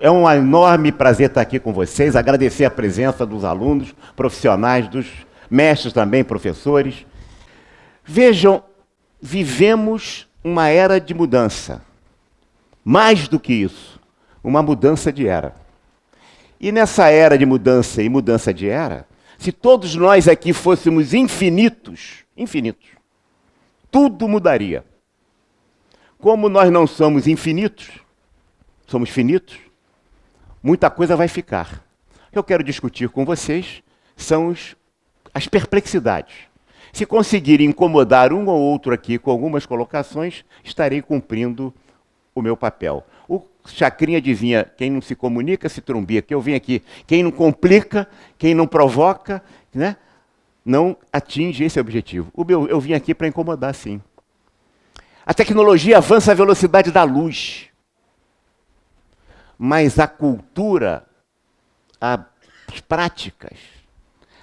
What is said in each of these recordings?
É um enorme prazer estar aqui com vocês, agradecer a presença dos alunos, profissionais, dos mestres também, professores. Vejam, vivemos uma era de mudança. Mais do que isso, uma mudança de era. E nessa era de mudança e mudança de era, se todos nós aqui fôssemos infinitos, tudo mudaria. Como nós não somos infinitos, somos finitos, muita coisa vai ficar. O que eu quero discutir com vocês são as perplexidades. Se conseguirem incomodar um ou outro aqui com algumas colocações, estarei cumprindo o meu papel. O Chacrinha adivinha, quem não se comunica se trombia, que eu vim aqui. Quem não complica, quem não provoca, né, não atinge esse objetivo. Eu vim aqui para incomodar, sim. A tecnologia avança à velocidade da luz. Mas a cultura, as práticas,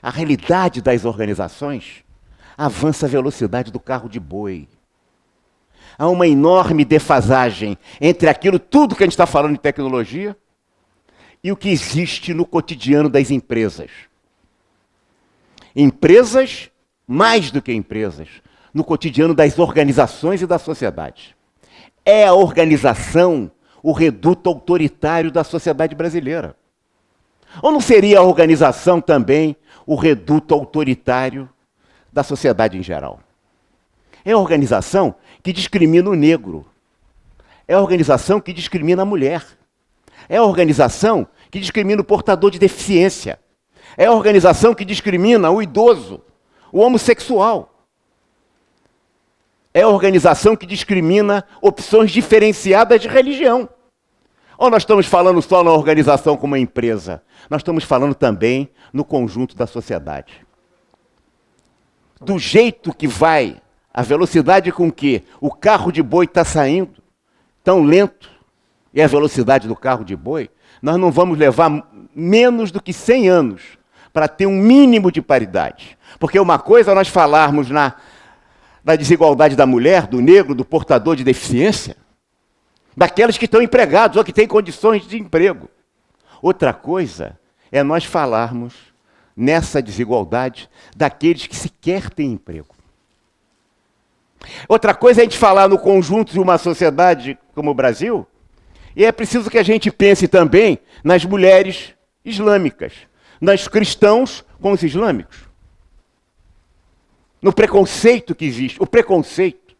a realidade das organizações avança à velocidade do carro de boi. Há uma enorme defasagem entre tudo que a gente está falando de tecnologia e o que existe no cotidiano das empresas. Empresas, mais do que empresas, no cotidiano das organizações e da sociedade. É a organização o reduto autoritário da sociedade brasileira. Ou não seria a organização também o reduto autoritário da sociedade em geral? É a organização que discrimina o negro. É a organização que discrimina a mulher. É a organização que discrimina o portador de deficiência. É a organização que discrimina o idoso, o homossexual. É a organização que discrimina opções diferenciadas de religião. Ou nós estamos falando só na organização como uma empresa? Nós estamos falando também no conjunto da sociedade. Do jeito que vai, a velocidade com que o carro de boi está saindo, tão lento, é a velocidade do carro de boi, nós não vamos levar menos do que 100 anos para ter um mínimo de paridade. Porque uma coisa é nós falarmos na desigualdade da mulher, do negro, do portador de deficiência, daqueles que estão empregados ou que têm condições de emprego. Outra coisa é nós falarmos nessa desigualdade daqueles que sequer têm emprego. Outra coisa é a gente falar no conjunto de uma sociedade como o Brasil, e é preciso que a gente pense também nas mulheres islâmicas, nos cristãos com os islâmicos, no preconceito que existe. O preconceito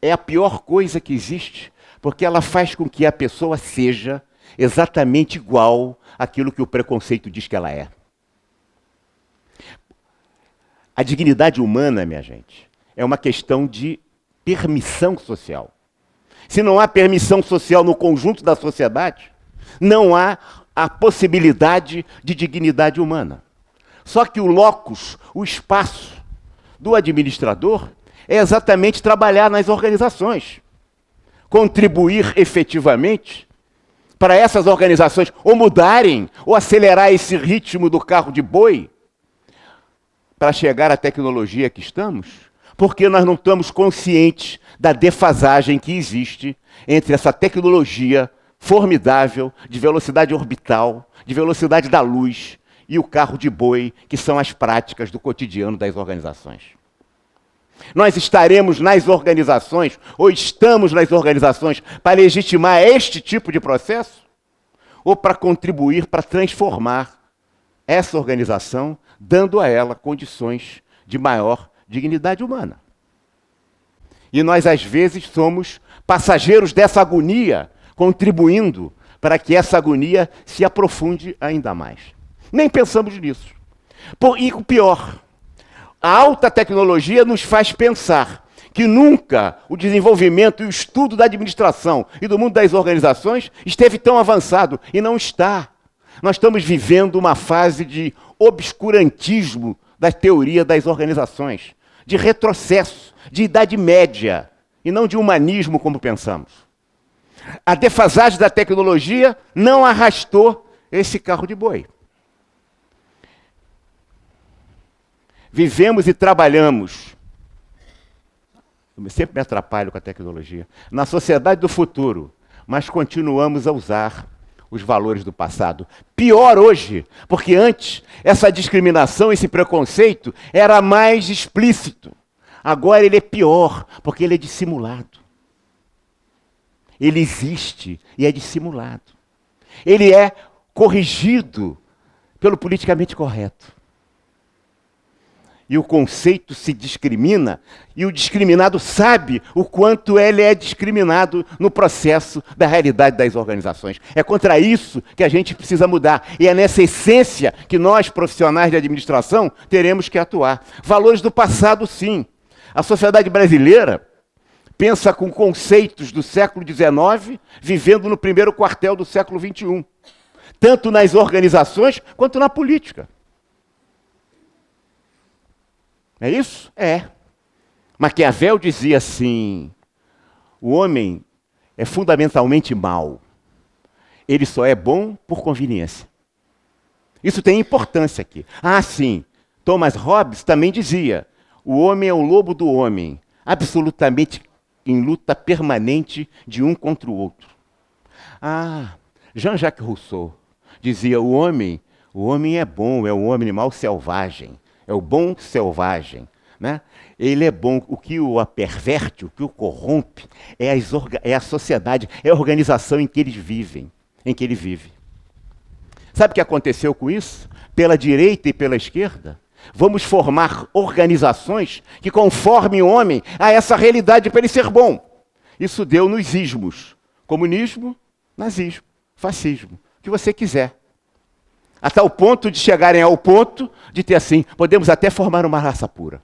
é a pior coisa que existe, porque ela faz com que a pessoa seja exatamente igual àquilo que o preconceito diz que ela é. A dignidade humana, minha gente, é uma questão de permissão social. Se não há permissão social no conjunto da sociedade, não há a possibilidade de dignidade humana. Só que o locus, o espaço do administrador, é exatamente trabalhar nas organizações. Contribuir efetivamente para essas organizações ou mudarem, ou acelerar esse ritmo do carro de boi para chegar à tecnologia que estamos, porque nós não estamos conscientes da defasagem que existe entre essa tecnologia formidável de velocidade orbital, de velocidade da luz e o carro de boi, que são as práticas do cotidiano das organizações. Nós estaremos nas organizações, ou estamos nas organizações, para legitimar este tipo de processo? Ou para contribuir para transformar essa organização, dando a ela condições de maior dignidade humana? E nós, às vezes, somos passageiros dessa agonia, contribuindo para que essa agonia se aprofunde ainda mais. Nem pensamos nisso. E o pior, a alta tecnologia nos faz pensar que nunca o desenvolvimento e o estudo da administração e do mundo das organizações esteve tão avançado, e não está. Nós estamos vivendo uma fase de obscurantismo da teoria das organizações, de retrocesso, de idade média, e não de humanismo como pensamos. A defasagem da tecnologia não arrastou esse carro de boi. Vivemos e trabalhamos, eu sempre me atrapalho com a tecnologia, na sociedade do futuro, mas continuamos a usar os valores do passado. Pior hoje, porque antes essa discriminação, esse preconceito era mais explícito. Agora ele é pior, porque ele é dissimulado. Ele existe e é dissimulado. Ele é corrigido pelo politicamente correto. E o conceito se discrimina, e o discriminado sabe o quanto ele é discriminado no processo da realidade das organizações. É contra isso que a gente precisa mudar. E é nessa essência que nós, profissionais de administração, teremos que atuar. Valores do passado, sim. A sociedade brasileira pensa com conceitos do século XIX, vivendo no primeiro quartel do século XXI. Tanto nas organizações quanto na política. É isso? É. Maquiavel dizia assim: o homem é fundamentalmente mau. Ele só é bom por conveniência. Isso tem importância aqui. Ah, sim. Thomas Hobbes também dizia: o homem é o lobo do homem, absolutamente em luta permanente de um contra o outro. Ah, Jean-Jacques Rousseau dizia: o homem é bom, é o animal selvagem. É o bom selvagem, né? Ele é bom. O que o perverte, o que o corrompe, é a sociedade, é a organização em que eles vivem, em que ele vive. Sabe o que aconteceu com isso? Pela direita e pela esquerda, vamos formar organizações que conformem o homem a essa realidade para ele ser bom. Isso deu nos ismos: comunismo, nazismo, fascismo, o que você quiser. A tal ponto de chegarem ao ponto de ter assim: podemos até formar uma raça pura.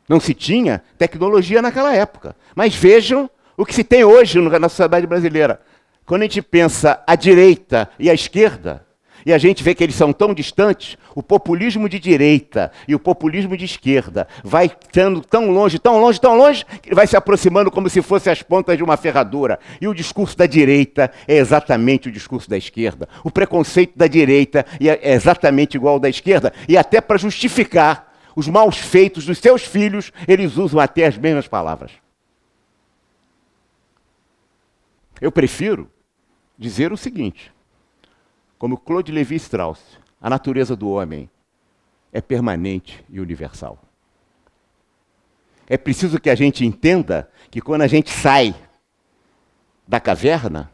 Não se tinha tecnologia naquela época. Mas vejam o que se tem hoje na sociedade brasileira. Quando a gente pensa a direita e a esquerda, e a gente vê que eles são tão distantes, o populismo de direita e o populismo de esquerda vai estando tão longe, que vai se aproximando como se fossem as pontas de uma ferradura. E o discurso da direita é exatamente o discurso da esquerda. O preconceito da direita é exatamente igual ao da esquerda. E até para justificar os maus feitos dos seus filhos, eles usam até as mesmas palavras. Eu prefiro dizer o seguinte: como Claude Lévi-Strauss, a natureza do homem é permanente e universal. É preciso que a gente entenda que quando a gente sai da caverna,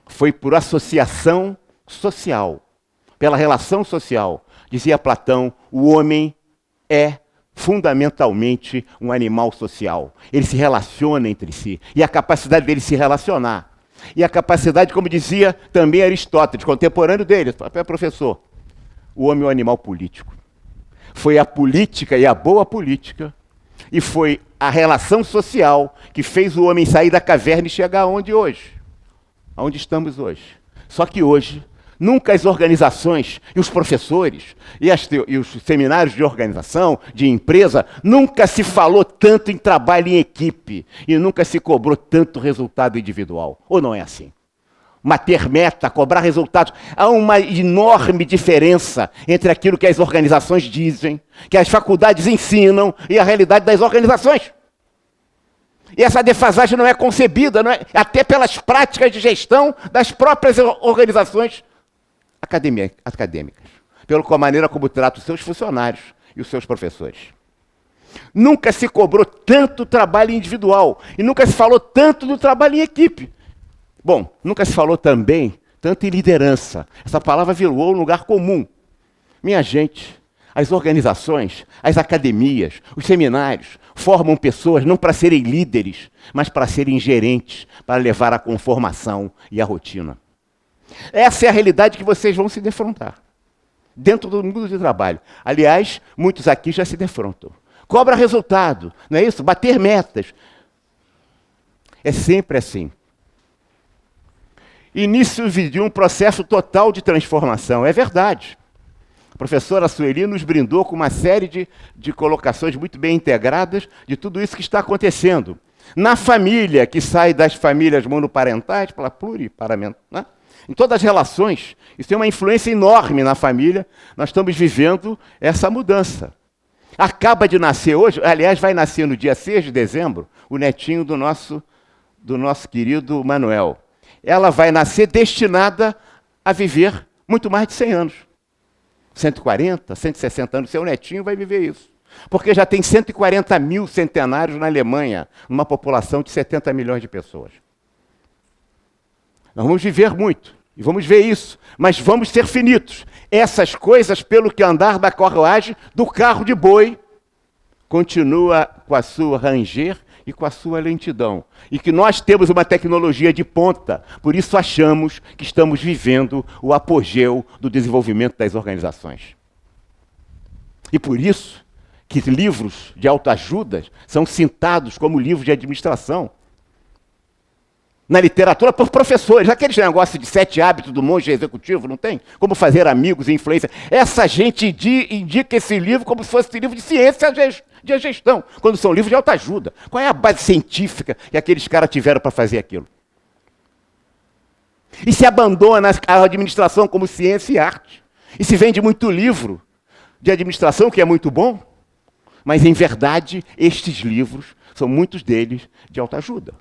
foi por associação social, pela relação social. Dizia Platão: o homem é fundamentalmente um animal social. Ele se relaciona entre si. E a capacidade dele se relacionar, e a capacidade, como dizia também Aristóteles, contemporâneo dele, professor, o homem é um animal político. Foi a política e a boa política, e foi a relação social que fez o homem sair da caverna e chegar aonde hoje? Aonde estamos hoje. Só que hoje, nunca as organizações e os professores e os seminários de organização, de empresa, nunca se falou tanto em trabalho em equipe e nunca se cobrou tanto resultado individual. Ou não é assim? Bater meta, cobrar resultados. Há uma enorme diferença entre aquilo que as organizações dizem, que as faculdades ensinam e a realidade das organizações. E essa defasagem não é concebida, até pelas práticas de gestão das próprias organizações acadêmicas, pela maneira como trata os seus funcionários e os seus professores. Nunca se cobrou tanto trabalho individual e nunca se falou tanto do trabalho em equipe. Bom, nunca se falou também tanto em liderança. Essa palavra virou um lugar comum. Minha gente, as organizações, as academias, os seminários formam pessoas não para serem líderes, mas para serem gerentes, para levar a conformação e a rotina. Essa é a realidade que vocês vão se defrontar dentro do mundo de trabalho. Aliás, muitos aqui já se defrontam. Cobra resultado, não é isso? Bater metas. É sempre assim. Início de um processo total de transformação. É verdade. A professora Sueli nos brindou com uma série de colocações muito bem integradas de tudo isso que está acontecendo. Na família, que sai das famílias monoparentais para pluriparental, né? Em todas as relações, isso tem uma influência enorme na família. Nós estamos vivendo essa mudança. Acaba de nascer hoje, aliás, vai nascer no dia 6 de dezembro, o netinho do nosso querido Manuel. ela vai nascer destinada a viver muito mais de 100 anos. 140, 160 anos, seu netinho vai viver isso. Porque já tem 140 mil centenários na Alemanha, numa população de 70 milhões de pessoas. Nós vamos viver muito, e vamos ver isso, mas vamos ser finitos. Essas coisas, pelo que andar da carruagem, do carro de boi, continua com a sua ranger e com a sua lentidão. E que nós temos uma tecnologia de ponta, por isso achamos que estamos vivendo o apogeu do desenvolvimento das organizações. E por isso que livros de autoajuda são citados como livros de administração. Na literatura, por professores. Aqueles negócios de 7 hábitos do monge executivo, não tem? Como fazer amigos e influência. Essa gente indica esse livro como se fosse livro de ciência de gestão, quando são livros de autoajuda. Qual é a base científica que aqueles caras tiveram para fazer aquilo? E se abandona a administração como ciência e arte. E se vende muito livro de administração, que é muito bom, mas, em verdade, estes livros são muitos deles de autoajuda.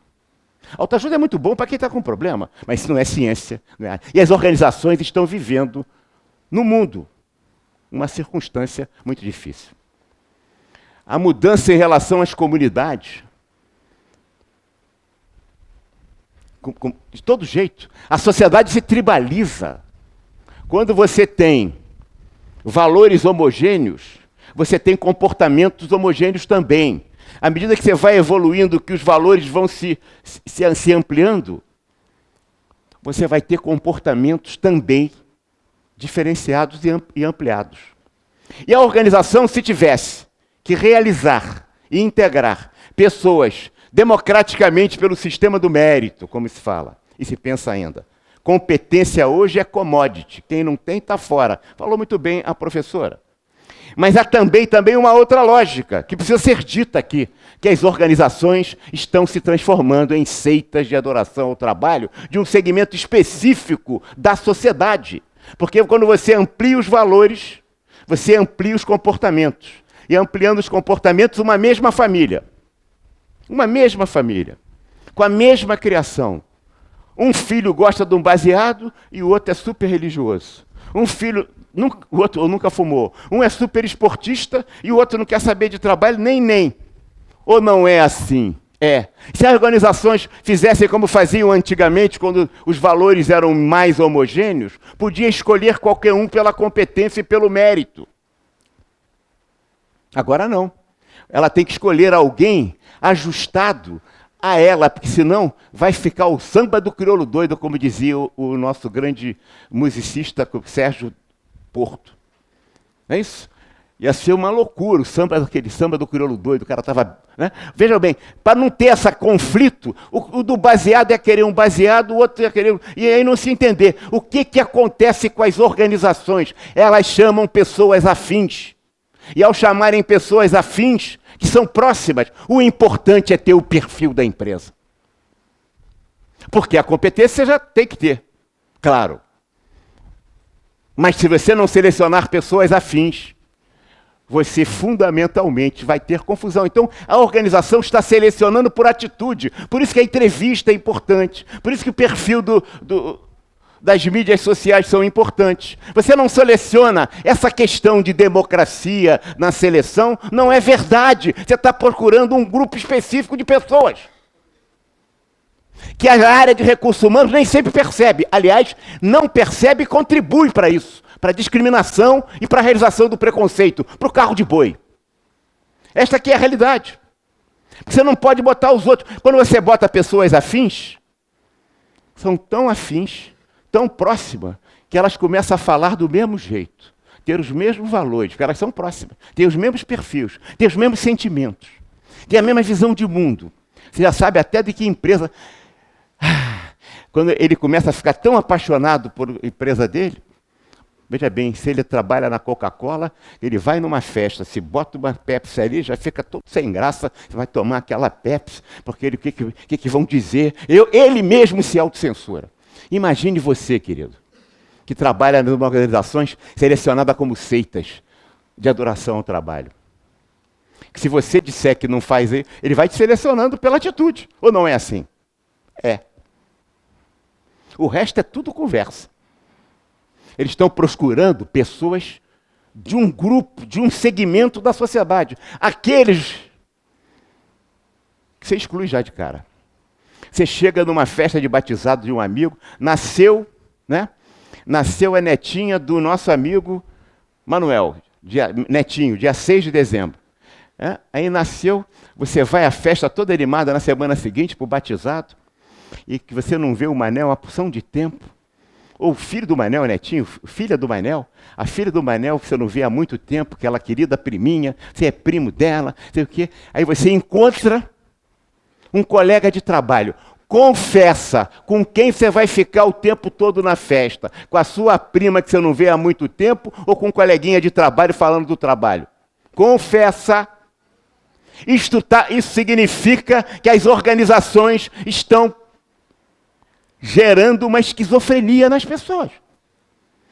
Autoajuda é muito bom para quem está com problema, mas isso não é ciência. Não é? E as organizações estão vivendo no mundo uma circunstância muito difícil. A mudança em relação às comunidades, de todo jeito, a sociedade se tribaliza. Quando você tem valores homogêneos, você tem comportamentos homogêneos também. À medida que você vai evoluindo, que os valores vão se ampliando, você vai ter comportamentos também diferenciados e ampliados. E a organização, se tivesse que realizar e integrar pessoas democraticamente pelo sistema do mérito, como se fala, e se pensa ainda, competência hoje é commodity, quem não tem está fora. Falou muito bem a professora. Mas há também uma outra lógica, que precisa ser dita aqui, que as organizações estão se transformando em seitas de adoração ao trabalho de um segmento específico da sociedade. Porque quando você amplia os valores, você amplia os comportamentos. E ampliando os comportamentos, uma mesma família, com a mesma criação. Um filho gosta de um baseado e o outro é super religioso. Um filho, o outro nunca fumou. Um é super esportista e o outro não quer saber de trabalho, nem. Ou não é assim? É. Se as organizações fizessem como faziam antigamente, quando os valores eram mais homogêneos, podia escolher qualquer um pela competência e pelo mérito. Agora não. Ela tem que escolher alguém ajustado a ela, porque senão vai ficar o samba do crioulo doido, como dizia o nosso grande musicista Sérgio Porto. É isso? Ia ser uma loucura o samba, aquele samba do crioulo doido, o cara estava... Né? Veja bem, para não ter esse conflito, o do baseado ia querer um baseado, o outro ia querer... E aí não se entender. O que acontece com as organizações? Elas chamam pessoas afins. E ao chamarem pessoas afins, que são próximas, o importante é ter o perfil da empresa. Porque a competência você já tem que ter, claro. Mas se você não selecionar pessoas afins, você fundamentalmente vai ter confusão. Então, a organização está selecionando por atitude. Por isso que a entrevista é importante. Por isso que o perfil das mídias sociais são importantes. Você não seleciona essa questão de democracia na seleção, não é verdade. Você está procurando um grupo específico de pessoas. Que a área de recursos humanos nem sempre percebe. Aliás, não percebe e contribui para isso. Para a discriminação e para a realização do preconceito. Para o carro de boi. Esta aqui é a realidade. Você não pode botar os outros. Quando você bota pessoas afins, são tão afins, tão próximas, que elas começam a falar do mesmo jeito, ter os mesmos valores, porque elas são próximas, têm os mesmos perfis, têm os mesmos sentimentos, têm a mesma visão de mundo. Você já sabe até de que empresa... Quando ele começa a ficar tão apaixonado por empresa dele, veja bem, se ele trabalha na Coca-Cola, ele vai numa festa, se bota uma Pepsi ali, já fica todo sem graça, vai tomar aquela Pepsi, porque o que vão dizer? Ele mesmo se autocensura. Imagine você, querido, que trabalha em organizações selecionadas como seitas de adoração ao trabalho. Que se você disser que não faz, ele vai te selecionando pela atitude. Ou não é assim? É. O resto é tudo conversa. Eles estão procurando pessoas de um grupo, de um segmento da sociedade. Aqueles que você exclui já de cara. Você chega numa festa de batizado de um amigo, nasceu, né? Nasceu a netinha do nosso amigo Manuel, netinho, dia 6 de dezembro. Aí nasceu, você vai à festa toda animada na semana seguinte para o batizado, e que você não vê o Manel há porção de tempo. Ou o filho do Manel, netinho, filha do Manel, a filha do Manel que você não vê há muito tempo, aquela querida priminha, você é primo dela, sei o quê. Aí você encontra um colega de trabalho. Confessa com quem você vai ficar o tempo todo na festa. Com a sua prima que você não vê há muito tempo ou com um coleguinha de trabalho falando do trabalho. Confessa. Isso significa que as organizações estão gerando uma esquizofrenia nas pessoas.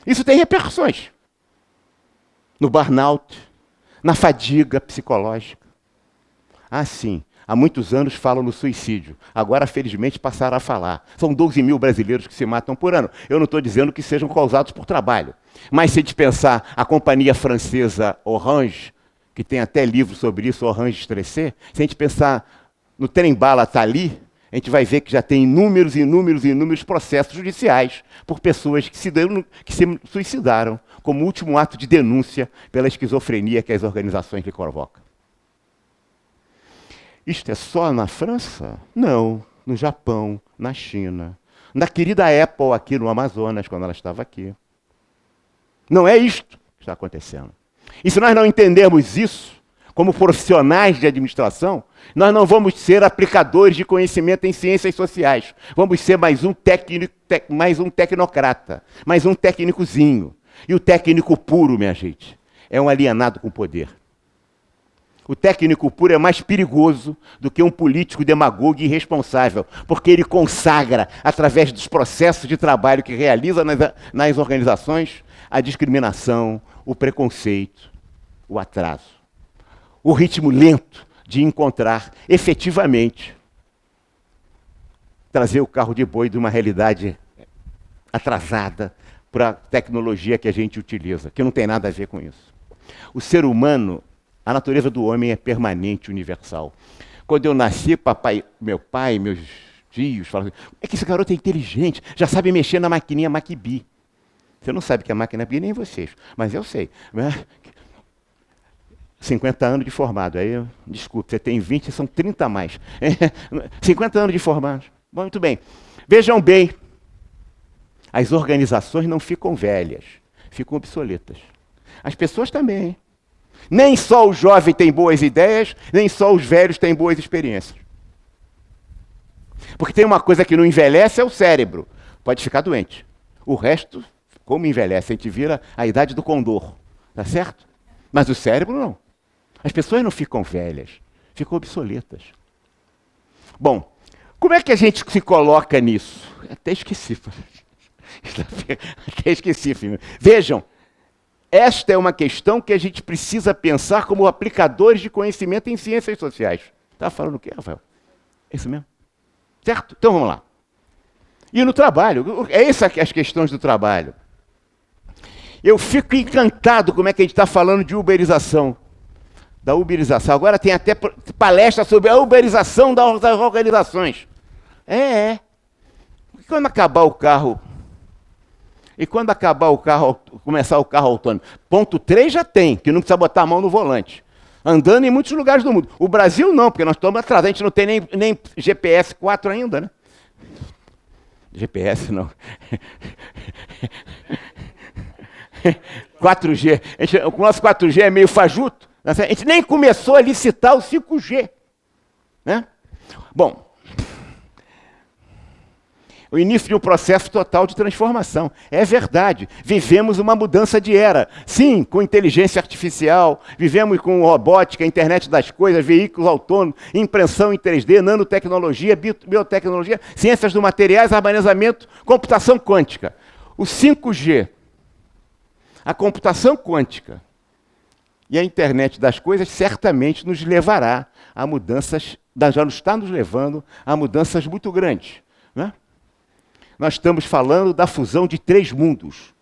Isso tem repercussões no burnout, na fadiga psicológica. Sim. Há muitos anos falam no suicídio. Agora, felizmente, passaram a falar. São 12 mil brasileiros que se matam por ano. Eu não estou dizendo que sejam causados por trabalho. Mas se a gente pensar a companhia francesa Orange, que tem até livro sobre isso, Orange Stressé, se a gente pensar no trem-bala Thalys, a gente vai ver que já tem inúmeros processos judiciais por pessoas que se suicidaram como último ato de denúncia pela esquizofrenia que as organizações lhe provocam. Isto é só na França? Não. No Japão, na China. Na querida Apple aqui no Amazonas, quando ela estava aqui. Não é isto que está acontecendo. E se nós não entendermos isso, como profissionais de administração, nós não vamos ser aplicadores de conhecimento em ciências sociais. Vamos ser mais um tecnocrata, mais um técnicozinho. E o técnico puro, minha gente, é um alienado com poder. O técnico puro é mais perigoso do que um político demagogo e irresponsável, porque ele consagra, através dos processos de trabalho que realiza nas organizações, a discriminação, o preconceito, o atraso. O ritmo lento de encontrar, efetivamente, trazer o carro de boi de uma realidade atrasada para a tecnologia que a gente utiliza, que não tem nada a ver com isso. O ser humano, a natureza do homem é permanente, universal. Quando eu nasci, meu pai, meus tios falavam assim, é que esse garoto é inteligente, já sabe mexer na maquininha Macbi. Você não sabe que é máquina Macbi, nem vocês, mas eu sei. 50 anos de formado, aí, desculpe, você tem 20, são 30 a mais. 50 anos de formado. Bom, muito bem. Vejam bem, as organizações não ficam velhas, ficam obsoletas. As pessoas também, hein? Nem só o jovem tem boas ideias, nem só os velhos têm boas experiências. Porque tem uma coisa que não envelhece, é o cérebro. Pode ficar doente. O resto, como envelhece, a gente vira a idade do condor. Tá certo? Mas o cérebro não. As pessoas não ficam velhas, ficam obsoletas. Bom, como é que a gente se coloca nisso? Até esqueci. Até esqueci, filho. Vejam, esta é uma questão que a gente precisa pensar como aplicadores de conhecimento em ciências sociais. Estava falando o quê, Rafael? É isso mesmo? Certo? Então vamos lá. E no trabalho, é essas as questões do trabalho. Eu fico encantado como é que a gente está falando de uberização. Da uberização. Agora tem até palestra sobre a uberização das organizações. E quando acabar o carro... E quando acabar o carro, começar o carro autônomo? Ponto 3 já tem, que não precisa botar a mão no volante. Andando em muitos lugares do mundo. O Brasil não, porque nós estamos atrasados. A gente não tem nem GPS 4 ainda, né? GPS não. 4G. O nosso 4G é meio fajuto. A gente nem começou a licitar o 5G. Né? Bom, o início de um processo total de transformação. É verdade, vivemos uma mudança de era. Sim, com inteligência artificial, vivemos com robótica, internet das coisas, veículos autônomos, impressão em 3D, nanotecnologia, biotecnologia, ciências do materiais, armazenamento, computação quântica. O 5G, a computação quântica e a internet das coisas certamente nos levará a mudanças, já está nos levando a mudanças muito grandes. Né? nós estamos falando da fusão de 3 mundos.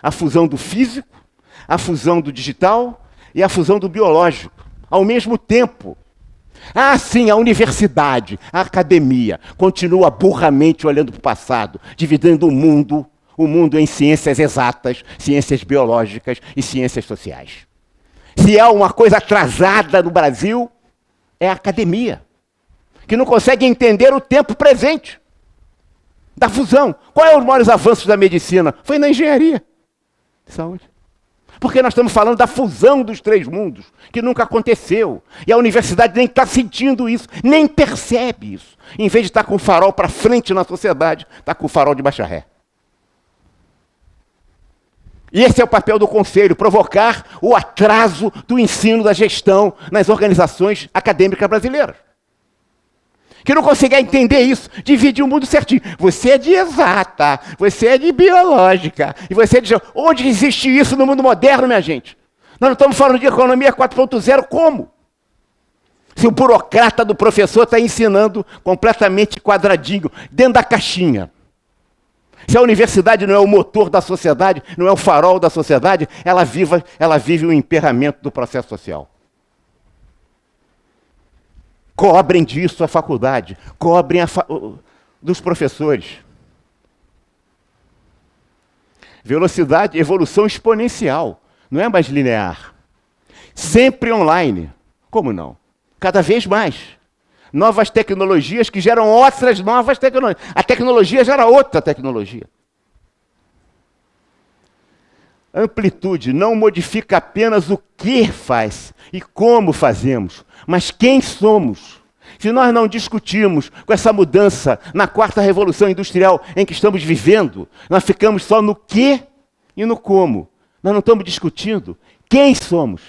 A fusão do físico, a fusão do digital e a fusão do biológico, ao mesmo tempo. Ah, sim, a universidade, a academia, continua burramente olhando para o passado, dividindo o mundo em ciências exatas, ciências biológicas e ciências sociais. Se há uma coisa atrasada no Brasil, é a academia, que não consegue entender o tempo presente da fusão. Qual é os maiores avanços da medicina? Foi na engenharia de saúde. Porque nós estamos falando da fusão dos 3 mundos, que nunca aconteceu. E a universidade nem está sentindo isso, nem percebe isso. Em vez de estar com o farol para frente na sociedade, está com o farol de baixa ré. E esse é o papel do Conselho, provocar o atraso do ensino da gestão nas organizações acadêmicas brasileiras. Que não consegue entender isso, divide o mundo certinho. Você é de exata, você é de biológica, e você é de... Onde existe isso no mundo moderno, minha gente? Nós não estamos falando de economia 4.0, como? Se o burocrata do professor está ensinando completamente quadradinho, dentro da caixinha. Se a universidade não é o motor da sociedade, não é o farol da sociedade, ela vive o emperramento do processo social. Cobrem disso a faculdade, cobrem dos professores. Velocidade, evolução exponencial, não é mais linear. Sempre online. Como não? Cada vez mais. Novas tecnologias que geram outras novas tecnologias. A tecnologia gera outra tecnologia. Amplitude não modifica apenas o que faz e como fazemos, mas quem somos. Se nós não discutirmos com essa mudança na 4ª Revolução Industrial em que estamos vivendo, nós ficamos só no que e no como. Nós não estamos discutindo quem somos.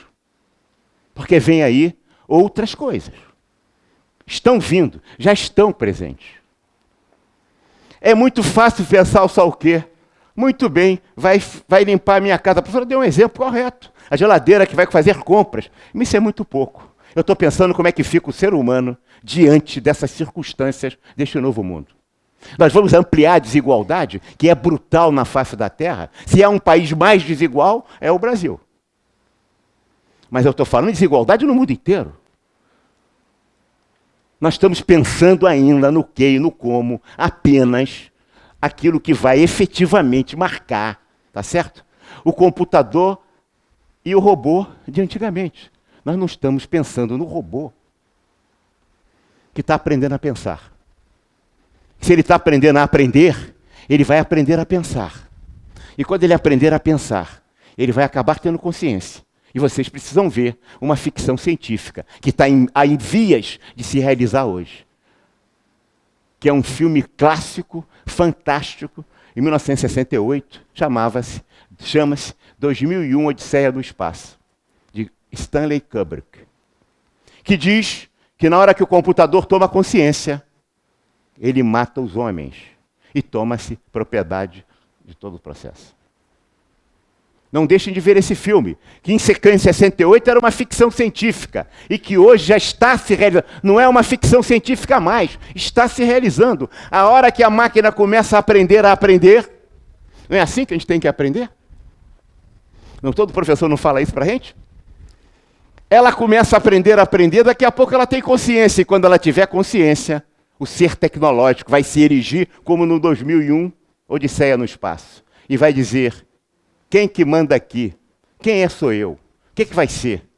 Porque vem aí outras coisas. Estão vindo, já estão presentes. É muito fácil pensar só o quê? Muito bem, vai limpar a minha casa. A professora deu um exemplo correto. A geladeira que vai fazer compras. Mas isso é muito pouco. Eu estou pensando como é que fica o ser humano diante dessas circunstâncias deste novo mundo. Nós vamos ampliar a desigualdade, que é brutal na face da Terra. Se há um país mais desigual, é o Brasil. Mas eu estou falando de desigualdade no mundo inteiro. Nós estamos pensando ainda no que e no como, apenas aquilo que vai efetivamente marcar, tá certo? O computador e o robô de antigamente. Nós não estamos pensando no robô que está aprendendo a pensar. Se ele está aprendendo a aprender, ele vai aprender a pensar. E quando ele aprender a pensar, ele vai acabar tendo consciência. E vocês precisam ver uma ficção científica que está em vias de se realizar hoje. Que é um filme clássico, fantástico, em 1968, chama-se 2001, Odisseia do Espaço, de Stanley Kubrick. Que diz que na hora que o computador toma consciência, ele mata os homens e toma-se propriedade de todo o processo. Não deixem de ver esse filme, que em 68 era uma ficção científica e que hoje já está se realizando. Não é uma ficção científica mais, está se realizando. A hora que a máquina começa a aprender, não é assim que a gente tem que aprender? Não, todo professor não fala isso para a gente? Ela começa a aprender, daqui a pouco ela tem consciência, e quando ela tiver consciência, o ser tecnológico vai se erigir como no 2001, Odisseia no Espaço, e vai dizer: quem que manda aqui? Quem sou eu? O que vai ser?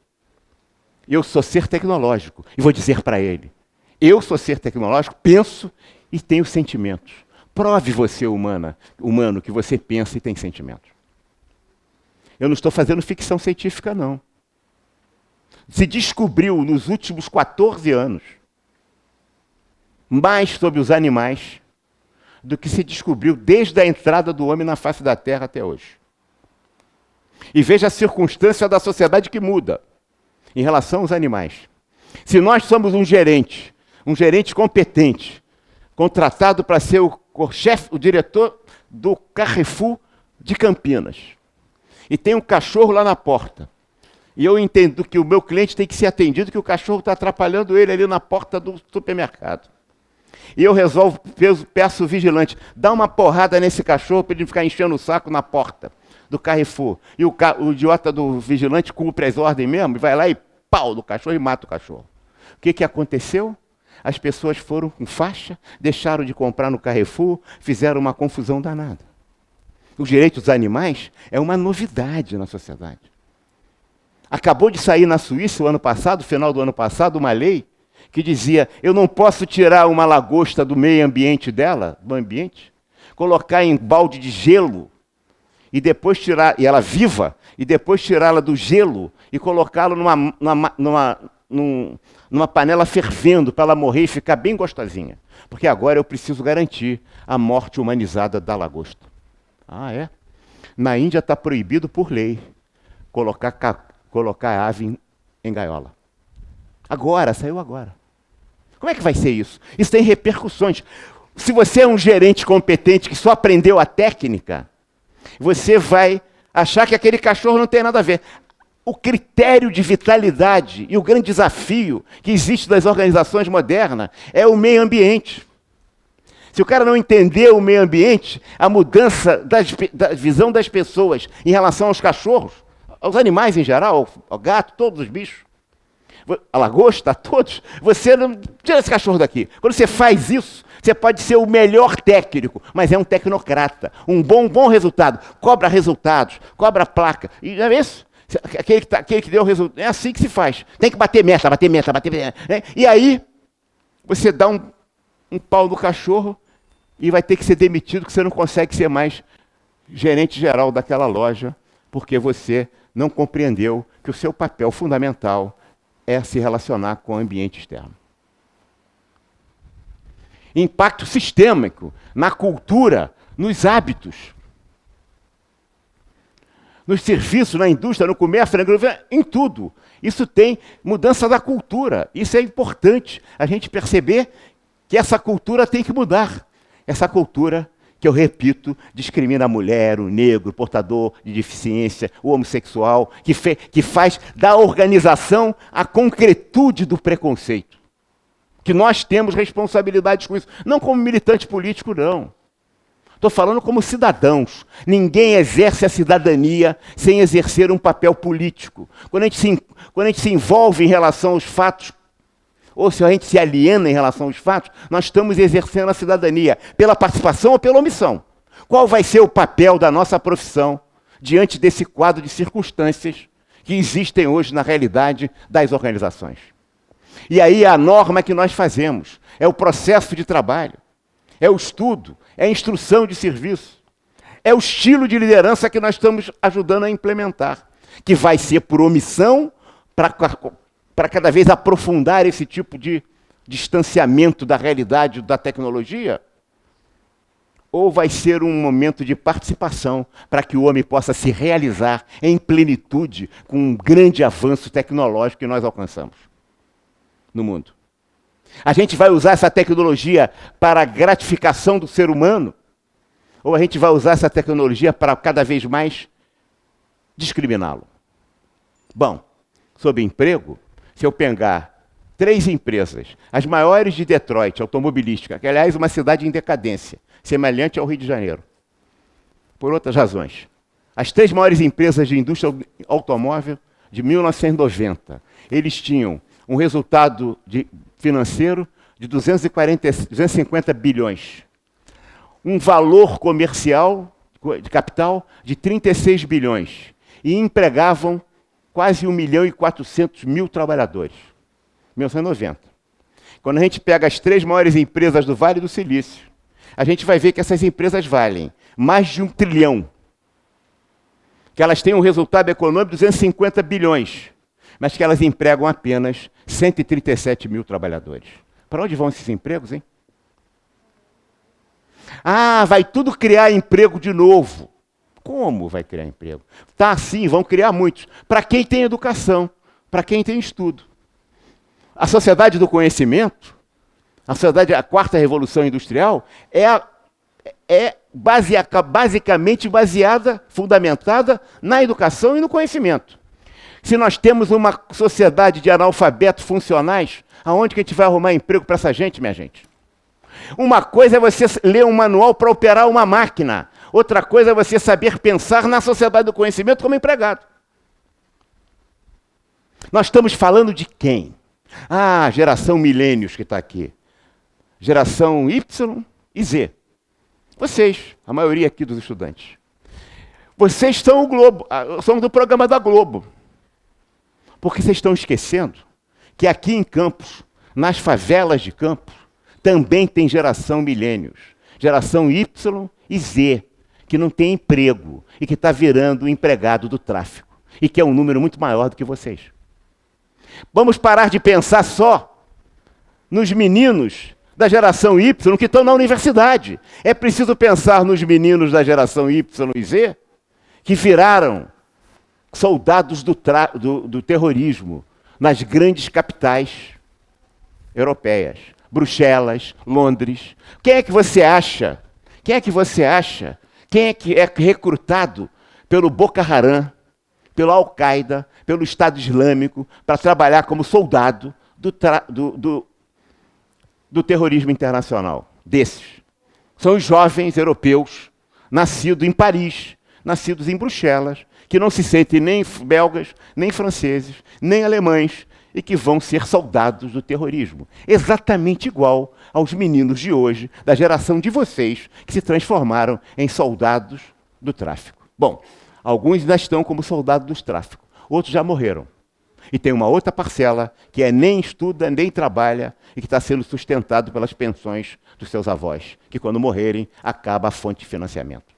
Eu sou ser tecnológico. E vou dizer para ele: eu sou ser tecnológico, penso e tenho sentimentos. Prove você, humano, que você pensa e tem sentimentos. Eu não estou fazendo ficção científica, não. Se descobriu nos últimos 14 anos mais sobre os animais do que se descobriu desde a entrada do homem na face da Terra até hoje. E veja a circunstância da sociedade que muda em relação aos animais. Se nós somos um gerente competente, contratado para ser o diretor do Carrefour de Campinas, e tem um cachorro lá na porta, e eu entendo que o meu cliente tem que ser atendido, que o cachorro está atrapalhando ele ali na porta do supermercado. E eu peço o vigilante, dá uma porrada nesse cachorro para ele ficar enchendo o saco na porta do Carrefour. E o idiota do vigilante cumpre as ordens mesmo, e vai lá e pau no cachorro e mata o cachorro. O que aconteceu? As pessoas foram com faixa, deixaram de comprar no Carrefour, fizeram uma confusão danada. Os direitos dos animais é uma novidade na sociedade. Acabou de sair na Suíça, o ano passado, final do ano passado, uma lei que dizia, eu não posso tirar uma lagosta do meio ambiente dela, do ambiente, colocar em balde de gelo, e depois tirar, e ela viva, e depois tirá-la do gelo e colocá-la numa panela fervendo para ela morrer e ficar bem gostosinha. Porque agora eu preciso garantir a morte humanizada da lagosta. Ah, é? Na Índia está proibido por lei colocar a ave em gaiola. Saiu agora. Como é que vai ser isso? Isso tem repercussões. Se você é um gerente competente que só aprendeu a técnica, você vai achar que aquele cachorro não tem nada a ver. O critério de vitalidade e o grande desafio que existe das organizações modernas é o meio ambiente. Se o cara não entender o meio ambiente, a mudança da visão das pessoas em relação aos cachorros, aos animais em geral, ao gato, todos os bichos, a lagosta, todos, você não tira esse cachorro daqui. Quando você faz isso, você pode ser o melhor técnico, mas é um tecnocrata. Um bom resultado. Cobra resultados, cobra placa. E não é isso? Aquele que deu o resultado. É assim que se faz. Tem que bater meta. Né? E aí, você dá um pau no cachorro e vai ter que ser demitido, que você não consegue ser mais gerente geral daquela loja, porque você não compreendeu que o seu papel fundamental é se relacionar com o ambiente externo. Impacto sistêmico na cultura, nos hábitos, nos serviços, na indústria, no comércio, na agricultura, em tudo. Isso tem mudança da cultura. Isso é importante, a gente perceber que essa cultura tem que mudar. Essa cultura, que eu repito, discrimina a mulher, o negro, o portador de deficiência, o homossexual, que faz da organização a concretude do preconceito. Que nós temos responsabilidades com isso. Não como militante político, não. Estou falando como cidadãos. Ninguém exerce a cidadania sem exercer um papel político. Quando a gente se envolve em relação aos fatos, ou se a gente se aliena em relação aos fatos, nós estamos exercendo a cidadania pela participação ou pela omissão. Qual vai ser o papel da nossa profissão diante desse quadro de circunstâncias que existem hoje na realidade das organizações? E aí a norma que nós fazemos, é o processo de trabalho, é o estudo, é a instrução de serviço, é o estilo de liderança que nós estamos ajudando a implementar, que vai ser por omissão para cada vez aprofundar esse tipo de distanciamento da realidade da tecnologia, ou vai ser um momento de participação para que o homem possa se realizar em plenitude com um grande avanço tecnológico que nós alcançamos no mundo. A gente vai usar essa tecnologia para a gratificação do ser humano, ou a gente vai usar essa tecnologia para cada vez mais discriminá-lo? Bom, sobre emprego, se eu pegar 3 empresas, as maiores de Detroit, automobilística, que aliás é uma cidade em decadência, semelhante ao Rio de Janeiro, por outras razões. As 3 maiores empresas de indústria automóvel de 1990, eles tinham um resultado financeiro de 250 bilhões. Um valor comercial de capital de 36 bilhões. E empregavam quase 1.400.000 trabalhadores. 1990. Quando a gente pega as 3 maiores empresas do Vale do Silício, a gente vai ver que essas empresas valem mais de 1 trilhão. Que elas têm um resultado econômico de 250 bilhões. Mas que elas empregam apenas 137.000 trabalhadores. Para onde vão esses empregos, hein? Ah, vai tudo criar emprego de novo. Como vai criar emprego? Tá, sim, vão criar muitos. Para quem tem educação, para quem tem estudo. A sociedade do conhecimento, a quarta revolução industrial, é basicamente baseada, fundamentada na educação e no conhecimento. Se nós temos uma sociedade de analfabetos funcionais, aonde que a gente vai arrumar emprego para essa gente, minha gente? Uma coisa é você ler um manual para operar uma máquina. Outra coisa é você saber pensar na sociedade do conhecimento como empregado. Nós estamos falando de quem? Ah, geração milênios que está aqui. Geração Y e Z. Vocês, a maioria aqui dos estudantes. Vocês são o Globo, são do programa da Globo. Porque vocês estão esquecendo que aqui em Campos, nas favelas de Campos, também tem geração milênios. Geração Y e Z, que não tem emprego e que está virando empregado do tráfico. E que é um número muito maior do que vocês. Vamos parar de pensar só nos meninos da geração Y que estão na universidade. É preciso pensar nos meninos da geração Y e Z que viraram soldados do terrorismo nas grandes capitais europeias. Bruxelas, Londres. Quem é que você acha? Quem é que é recrutado pelo Boko Haram, pelo Al-Qaeda, pelo Estado Islâmico, para trabalhar como soldado do terrorismo internacional? Desses. São os jovens europeus, nascidos em Paris, nascidos em Bruxelas, que não se sentem nem belgas, nem franceses, nem alemães, e que vão ser soldados do terrorismo. Exatamente igual aos meninos de hoje, da geração de vocês, que se transformaram em soldados do tráfico. Bom, alguns ainda estão como soldados do tráfico, outros já morreram. E tem uma outra parcela que nem estuda, nem trabalha e que está sendo sustentado pelas pensões dos seus avós, que quando morrerem, acaba a fonte de financiamento.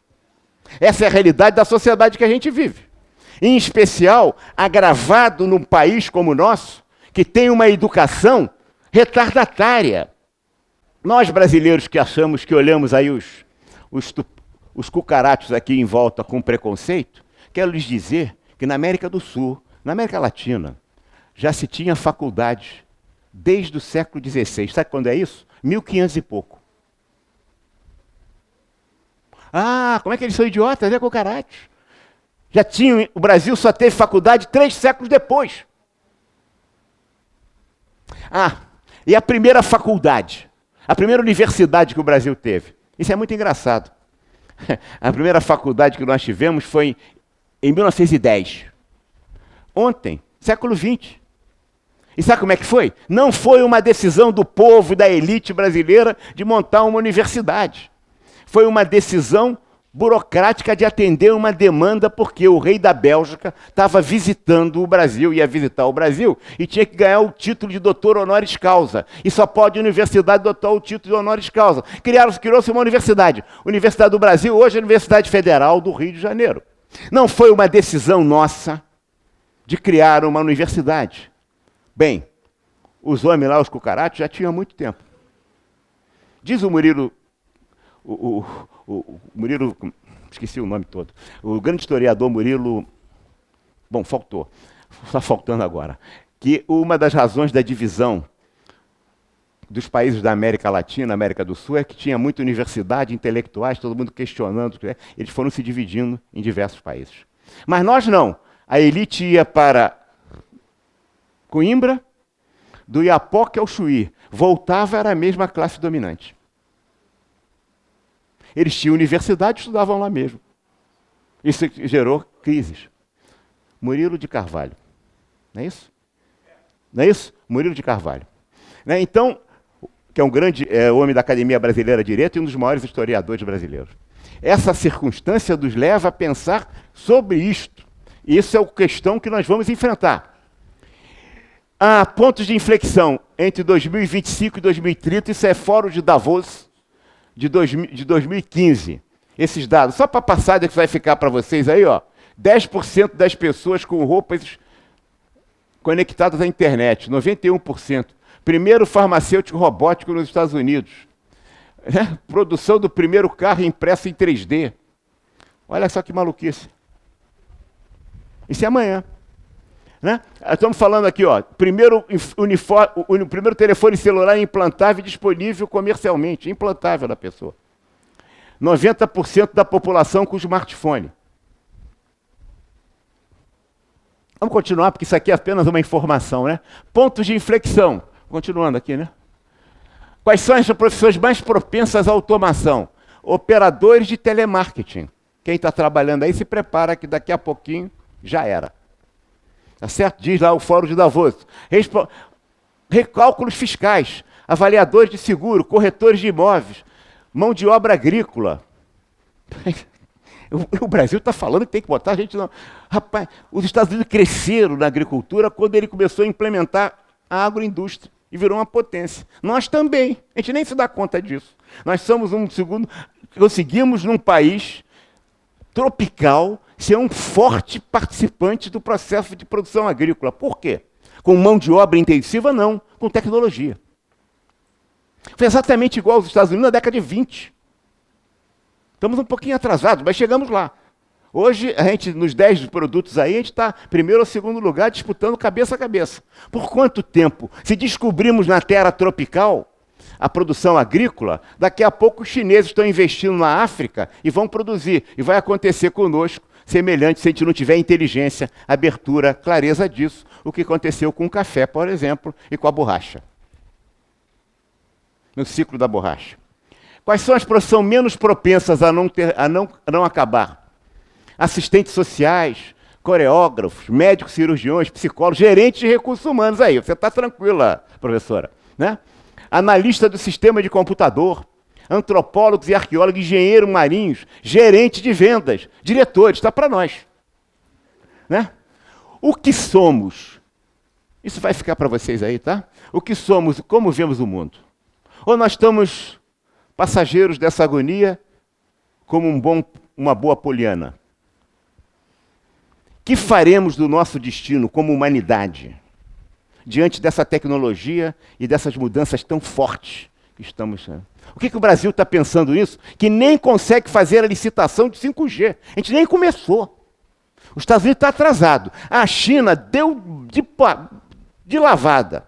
Essa é a realidade da sociedade que a gente vive. Em especial, agravado num país como o nosso, que tem uma educação retardatária. Nós brasileiros que achamos que olhamos aí os cucarachos aqui em volta com preconceito, quero lhes dizer que na América do Sul, na América Latina, já se tinha faculdade desde o século XVI. Sabe quando é isso? 1500 e pouco. Ah, como é que eles são idiotas, né, cucarachos? O Brasil só teve faculdade 3 séculos depois. Ah, e a primeira faculdade, a primeira universidade que o Brasil teve. Isso é muito engraçado. A primeira faculdade que nós tivemos foi em 1910. Ontem, século XX. E sabe como é que foi? Não foi uma decisão do povo e da elite brasileira de montar uma universidade. Foi uma decisão burocrática de atender uma demanda, porque o rei da Bélgica estava visitando o Brasil, ia visitar o Brasil, e tinha que ganhar o título de doutor honoris causa. E só pode a universidade adotar o título de honoris causa. Criou-se uma universidade. Universidade do Brasil, hoje é a Universidade Federal do Rio de Janeiro. Não foi uma decisão nossa de criar uma universidade. Bem, os homens lá, os cucarachos, já tinham há muito tempo. Diz o Murilo, Murilo, esqueci o nome todo, o grande historiador Murilo, bom, faltou, está faltando agora, que uma das razões da divisão dos países da América Latina, América do Sul, é que tinha muita universidade, intelectuais, todo mundo questionando, eles foram se dividindo em diversos países. Mas nós não. A elite ia para Coimbra, do Iapoque ao Chuí. Voltava, era a mesma classe dominante. Eles tinham universidade, estudavam lá mesmo. Isso gerou crises. Murilo de Carvalho. Não é isso? Não é isso? Murilo de Carvalho. Né? Então, que é um grande homem da Academia Brasileira de Direito e um dos maiores historiadores brasileiros. Essa circunstância nos leva a pensar sobre isto. E isso é a questão que nós vamos enfrentar. Há pontos de inflexão entre 2025 e 2030, isso é Fórum de Davos de 2015. Esses dados, só para passar, que vai ficar para vocês aí, ó, 10% das pessoas com roupas conectadas à internet, 91%. Primeiro farmacêutico robótico nos Estados Unidos. Né? Produção do primeiro carro impresso em 3D. Olha só que maluquice. Isso é amanhã. Né? Estamos falando aqui, ó, primeiro telefone celular implantável e disponível comercialmente, implantável da pessoa. 90% da população com smartphone. Vamos continuar, porque isso aqui é apenas uma informação, né? Pontos de inflexão. Continuando aqui, né? Quais são as profissões mais propensas à automação? Operadores de telemarketing. Quem está trabalhando aí se prepara que daqui a pouquinho já era. Tá certo? Diz lá o Fórum de Davos. Recálculos fiscais, avaliadores de seguro, corretores de imóveis, mão de obra agrícola. O Brasil está falando que tem que botar a gente... Não. Rapaz, os Estados Unidos cresceram na agricultura quando ele começou a implementar a agroindústria e virou uma potência. Nós também. A gente nem se dá conta disso. Nós somos conseguimos num país tropical ser um forte participante do processo de produção agrícola. Por quê? Com mão de obra intensiva, não. Com tecnologia. Foi exatamente igual aos Estados Unidos na década de 20. Estamos um pouquinho atrasados, mas chegamos lá. Hoje, a gente, nos 10 produtos aí, a gente está primeiro ou segundo lugar disputando cabeça a cabeça. Por quanto tempo? Se descobrimos na terra tropical a produção agrícola, daqui a pouco os chineses estão investindo na África e vão produzir. E vai acontecer conosco semelhante se a gente não tiver inteligência, abertura, clareza disso, o que aconteceu com o café, por exemplo, e com a borracha. No ciclo da borracha. Quais são as profissões menos propensas a não acabar? Assistentes sociais, coreógrafos, médicos, cirurgiões, psicólogos, gerentes de recursos humanos. Aí, você está tranquila, professora. Né? Analista do sistema de computador, antropólogos e arqueólogos, engenheiros marinhos, gerentes de vendas, diretores, está para nós. Né? O que somos? Isso vai ficar para vocês aí, tá? O que somos, como vemos o mundo? Ou nós estamos passageiros dessa agonia como uma boa poliana? Que faremos do nosso destino como humanidade diante dessa tecnologia e dessas mudanças tão fortes que estamos... O que o Brasil está pensando nisso? Que nem consegue fazer a licitação de 5G. A gente nem começou. Os Estados Unidos está atrasado. A China deu de lavada.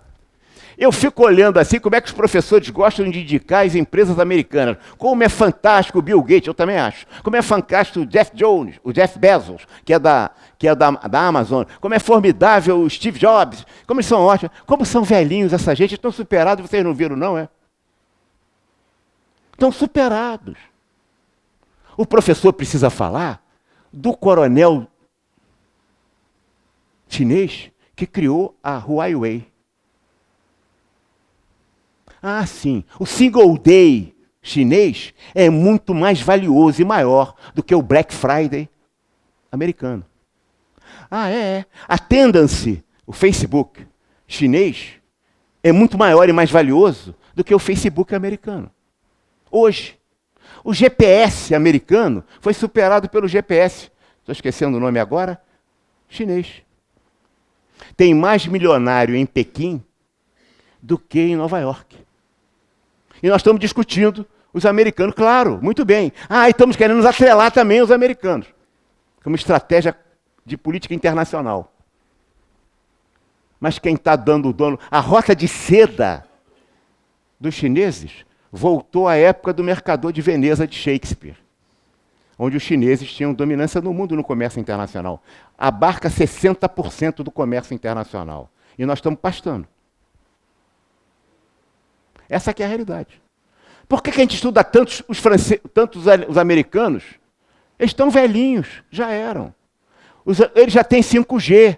Eu fico olhando assim como é que os professores gostam de indicar as empresas americanas. Como é fantástico o Bill Gates, eu também acho. Como é fantástico o Jeff Jones, o Jeff Bezos, que é da Amazon. Como é formidável o Steve Jobs. Como eles são ótimos. Como são velhinhos essa gente. Estão superados, vocês não viram não, é? Estão superados. O professor precisa falar do coronel chinês que criou a Huawei. Ah, sim. O single day chinês é muito mais valioso e maior do que o Black Friday americano. Ah, é. A Tendance, o Facebook chinês, é muito maior e mais valioso do que o Facebook americano. Hoje. O GPS americano foi superado pelo GPS, estou esquecendo o nome agora, chinês. Tem mais milionário em Pequim do que em Nova York. E nós estamos discutindo os americanos, claro, muito bem. Ah, e estamos querendo nos atrelar também os americanos, como estratégia de política internacional. Mas quem está dando o dono... A rota de seda dos chineses voltou à época do Mercador de Veneza de Shakespeare, onde os chineses tinham dominância no mundo no comércio internacional. Abarca 60% do comércio internacional. E nós estamos pastando. Essa aqui é a realidade. Por que a gente estuda tantos os americanos? Eles estão velhinhos, já eram. Eles já têm 5G.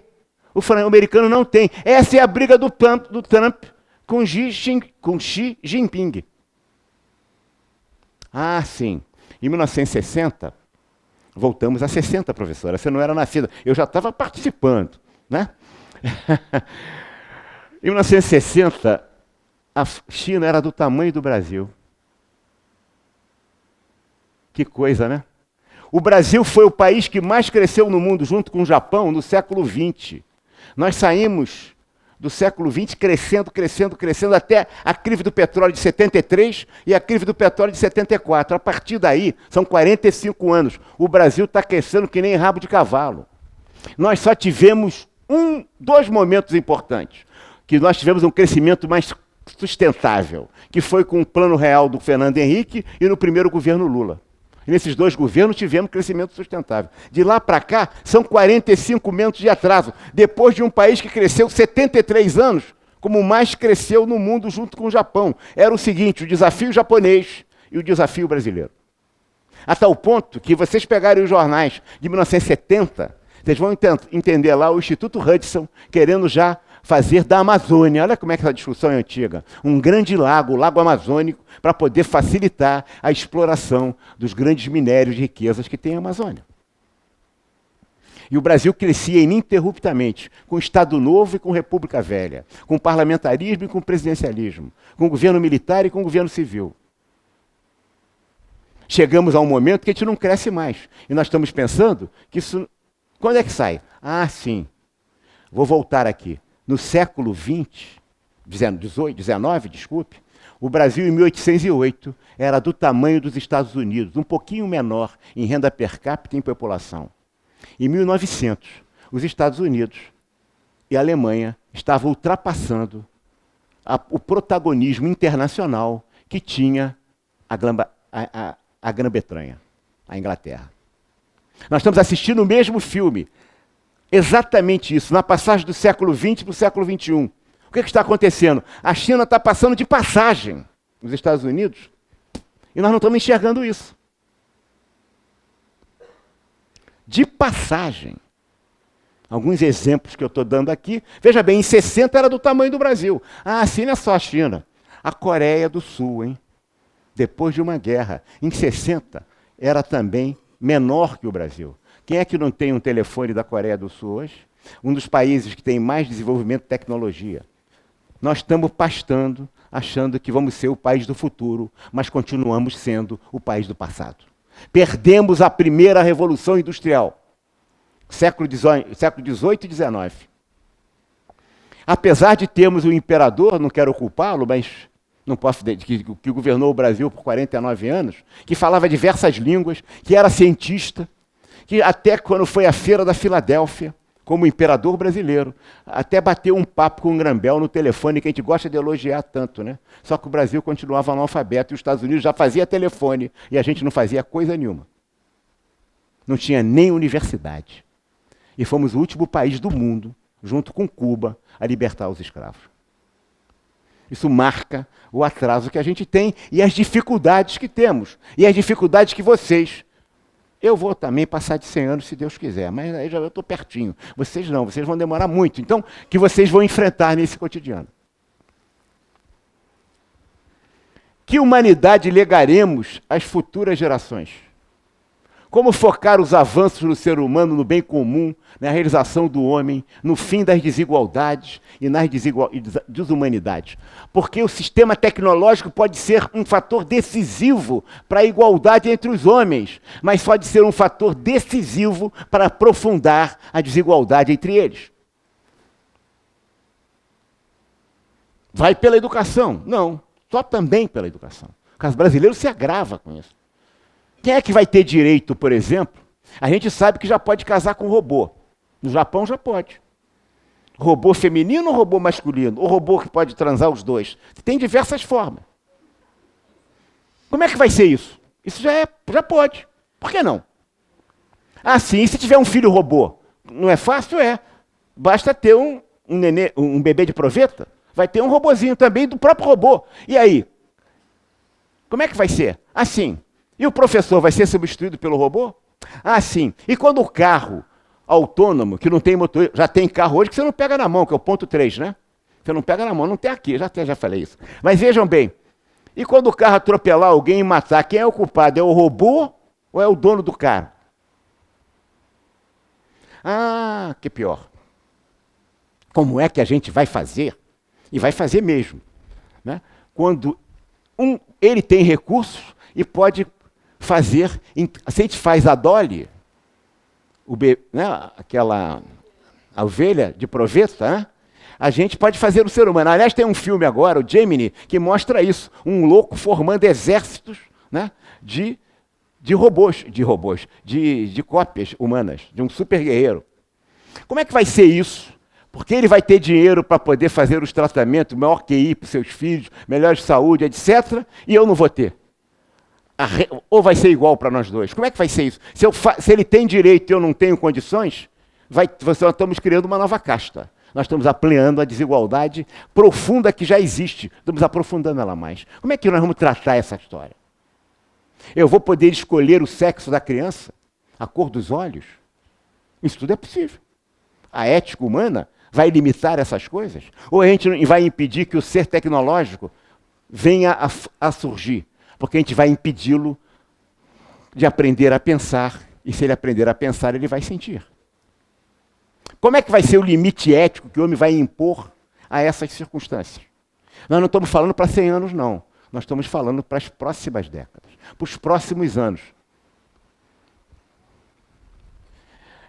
O americano não tem. Essa é a briga do Trump com Xi Jinping. Ah, sim. Em 1960, voltamos a 60, professora. Você não era nascida. Eu já estava participando, né? Em 1960, a China era do tamanho do Brasil. Que coisa, né? O Brasil foi o país que mais cresceu no mundo, junto com o Japão, no século XX. Nós saímos do século XX crescendo, crescendo, crescendo, até a crise do petróleo de 73 e a crise do petróleo de 74. A partir daí, são 45 anos. O Brasil está crescendo que nem rabo de cavalo. Nós só tivemos dois momentos importantes, que nós tivemos um crescimento mais sustentável, que foi com o Plano Real do Fernando Henrique e no primeiro governo Lula. E nesses dois governos tivemos crescimento sustentável. De lá para cá, são 45 anos de atraso, depois de um país que cresceu 73 anos como mais cresceu no mundo junto com o Japão. Era o seguinte, o desafio japonês e o desafio brasileiro. A tal ponto que vocês pegarem os jornais de 1970, vocês vão entender lá o Instituto Hudson querendo já fazer da Amazônia, olha como é que essa discussão é antiga, um grande lago, o Lago Amazônico, para poder facilitar a exploração dos grandes minérios de riquezas que tem a Amazônia. E o Brasil crescia ininterruptamente, com Estado Novo e com República Velha, com parlamentarismo e com presidencialismo, com governo militar e com governo civil. Chegamos a um momento que a gente não cresce mais. E nós estamos pensando que isso... Quando é que sai? Ah, sim. Vou voltar aqui. No século XX, 19, desculpe, o Brasil em 1808 era do tamanho dos Estados Unidos, um pouquinho menor em renda per capita e em população. Em 1900, os Estados Unidos e a Alemanha estavam ultrapassando o protagonismo internacional que tinha a Grã-Bretanha, a Inglaterra. Nós estamos assistindo o mesmo filme, exatamente isso, na passagem do século XX para o século XXI. O que está acontecendo? A China está passando de passagem nos Estados Unidos e nós não estamos enxergando isso. De passagem. Alguns exemplos que eu estou dando aqui. Veja bem, em 60 era do tamanho do Brasil. Ah, assim não é só a China. A Coreia do Sul, hein? Depois de uma guerra, em 60, era também menor que o Brasil. Quem é que não tem um telefone da Coreia do Sul hoje? Um dos países que tem mais desenvolvimento de tecnologia. Nós estamos pastando, achando que vamos ser o país do futuro, mas continuamos sendo o país do passado. Perdemos a primeira revolução industrial, século XVIII e XIX. Apesar de termos um imperador, não quero culpá-lo, mas não posso que governou o Brasil por 49 anos, que falava diversas línguas, que era cientista, que até quando foi à Feira da Filadélfia, como imperador brasileiro, até bateu um papo com o Grambel no telefone, que a gente gosta de elogiar tanto, né? Só que o Brasil continuava analfabeto e os Estados Unidos já fazia telefone e a gente não fazia coisa nenhuma. Não tinha nem universidade. E fomos o último país do mundo, junto com Cuba, a libertar os escravos. Isso marca o atraso que a gente tem e as dificuldades que temos. E as dificuldades que vocês... Eu vou também passar de 100 anos, se Deus quiser, mas aí já eu estou pertinho. Vocês não, vocês vão demorar muito. Então, que vocês vão enfrentar nesse cotidiano. Que humanidade legaremos às futuras gerações? Como focar os avanços do ser humano no bem comum, na realização do homem, no fim das desigualdades e nas desumanidades? Porque o sistema tecnológico pode ser um fator decisivo para a igualdade entre os homens, mas pode ser um fator decisivo para aprofundar a desigualdade entre eles. Vai pela educação? Não, só também pela educação. O caso brasileiro se agrava com isso. Quem é que vai ter direito, por exemplo? A gente sabe que já pode casar com robô. No Japão já pode. Robô feminino ou robô masculino? Ou robô que pode transar os dois? Tem diversas formas. Como é que vai ser isso? Isso já pode. Por que não? Ah, sim, e se tiver um filho robô? Não é fácil? É. Basta ter um bebê de proveta. Vai ter um robozinho também do próprio robô. E aí? Como é que vai ser? Assim. E o professor vai ser substituído pelo robô? Ah, sim. E quando o carro autônomo, que não tem motor, já tem carro hoje que você não pega na mão, que é o ponto 3, né? Você não pega na mão, não tem aqui, já falei isso. Mas vejam bem, e quando o carro atropelar alguém e matar, quem é o culpado? É o robô ou é o dono do carro? Ah, que pior. Como é que a gente vai fazer? E vai fazer mesmo, né? Quando ele tem recursos e pode fazer, se a gente faz a Dolly, né, a ovelha de proveta, né, a gente pode fazer o ser humano. Aliás, tem um filme agora, o Gemini, que mostra isso, um louco formando exércitos, né, de cópias humanas, de um super guerreiro. Como é que vai ser isso? Porque ele vai ter dinheiro para poder fazer os tratamentos, maior QI para os seus filhos, melhor saúde, etc., e eu não vou ter. Ou vai ser igual para nós dois? Como é que vai ser isso? Se ele tem direito e eu não tenho condições, nós estamos criando uma nova casta. Nós estamos ampliando a desigualdade profunda que já existe. Estamos aprofundando ela mais. Como é que nós vamos tratar essa história? Eu vou poder escolher o sexo da criança? A cor dos olhos? Isso tudo é possível. A ética humana vai limitar essas coisas? Ou a gente vai impedir que o ser tecnológico venha a surgir? Porque a gente vai impedi-lo de aprender a pensar. E se ele aprender a pensar, ele vai sentir. Como é que vai ser o limite ético que o homem vai impor a essas circunstâncias? Nós não estamos falando para 100 anos, não. Nós estamos falando para as próximas décadas, para os próximos anos.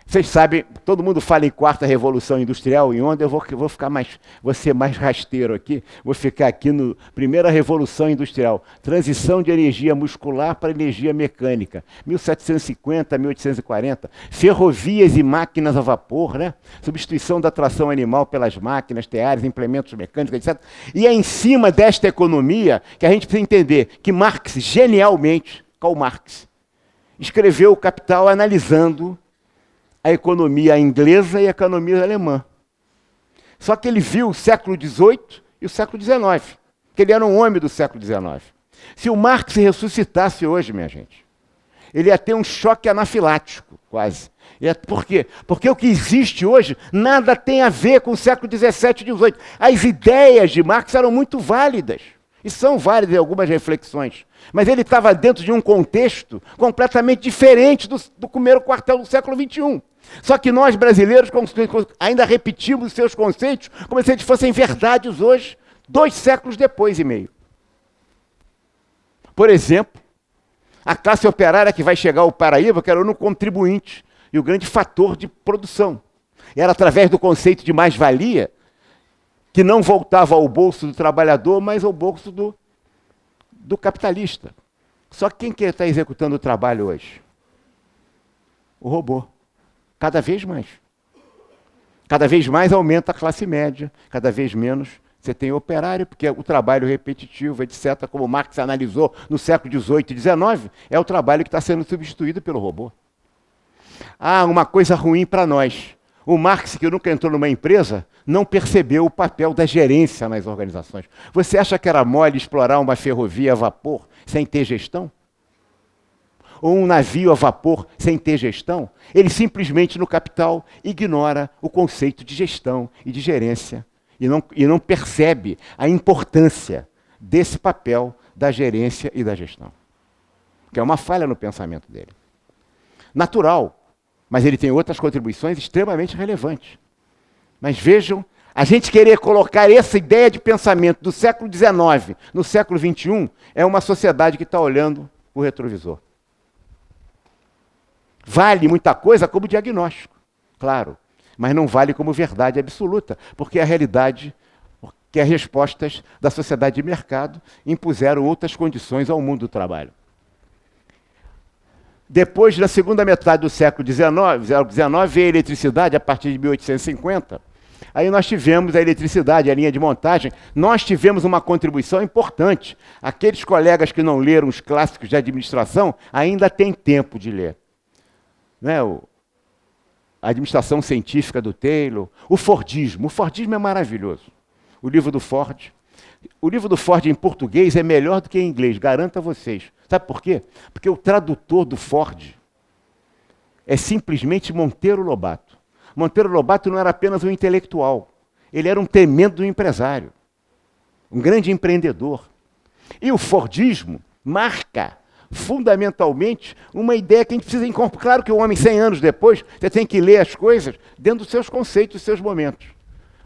Vocês sabem, todo mundo fala em quarta revolução industrial, e onde eu vou ser mais rasteiro aqui, vou ficar aqui no primeira revolução industrial, transição de energia muscular para energia mecânica, 1750, 1840, ferrovias e máquinas a vapor, né? Substituição da tração animal pelas máquinas, teares, implementos mecânicos, etc. E é em cima desta economia que a gente precisa entender que Marx, genialmente, Karl Marx, escreveu o Capital analisando a economia inglesa e a economia alemã. Só que ele viu o século XVIII e o século XIX, que ele era um homem do século XIX. Se o Marx ressuscitasse hoje, minha gente, ele ia ter um choque anafilático, quase. Por quê? Porque o que existe hoje nada tem a ver com o século XVII e XVIII. As ideias de Marx eram muito válidas, e são válidas em algumas reflexões. Mas ele estava dentro de um contexto completamente diferente do primeiro quartel do século XXI. Só que nós, brasileiros, ainda repetimos os seus conceitos como se eles fossem verdades hoje, 2 séculos depois e meio. Por exemplo, a classe operária que vai chegar ao Paraíba, que era o único contribuinte e o grande fator de produção. Era através do conceito de mais-valia, que não voltava ao bolso do trabalhador, mas ao bolso do capitalista. Só que quem que está executando o trabalho hoje? O robô. Cada vez mais. Cada vez mais aumenta a classe média, cada vez menos você tem operário, porque o trabalho repetitivo, etc., como Marx analisou no século XVIII e XIX, é o trabalho que está sendo substituído pelo robô. Ah, uma coisa ruim para nós. O Marx, que nunca entrou numa empresa, não percebeu o papel da gerência nas organizações. Você acha que era mole explorar uma ferrovia a vapor sem ter gestão? Ou um navio a vapor sem ter gestão? Ele simplesmente, no Capital, ignora o conceito de gestão e de gerência e não percebe a importância desse papel da gerência e da gestão. Que é uma falha no pensamento dele. Natural, mas ele tem outras contribuições extremamente relevantes. Mas vejam, a gente querer colocar essa ideia de pensamento do século XIX no século XXI é uma sociedade que está olhando o retrovisor. Vale muita coisa como diagnóstico, claro, mas não vale como verdade absoluta, porque a realidade, que as respostas da sociedade de mercado impuseram outras condições ao mundo do trabalho. Depois, na segunda metade do século XIX, veio a eletricidade a partir de 1850. Aí nós tivemos a eletricidade, a linha de montagem. Nós tivemos uma contribuição importante. Aqueles colegas que não leram os clássicos de administração ainda têm tempo de ler. Né? A administração científica do Taylor, o Fordismo. O Fordismo é maravilhoso. O livro do Ford. O livro do Ford em português é melhor do que em inglês, garanto a vocês. Sabe por quê? Porque o tradutor do Ford é simplesmente Monteiro Lobato. Monteiro Lobato não era apenas um intelectual, ele era um tremendo empresário, um grande empreendedor. E o Fordismo marca fundamentalmente uma ideia que a gente precisa incorporar. Claro que o homem, 100 anos depois, você tem que ler as coisas dentro dos seus conceitos, dos seus momentos.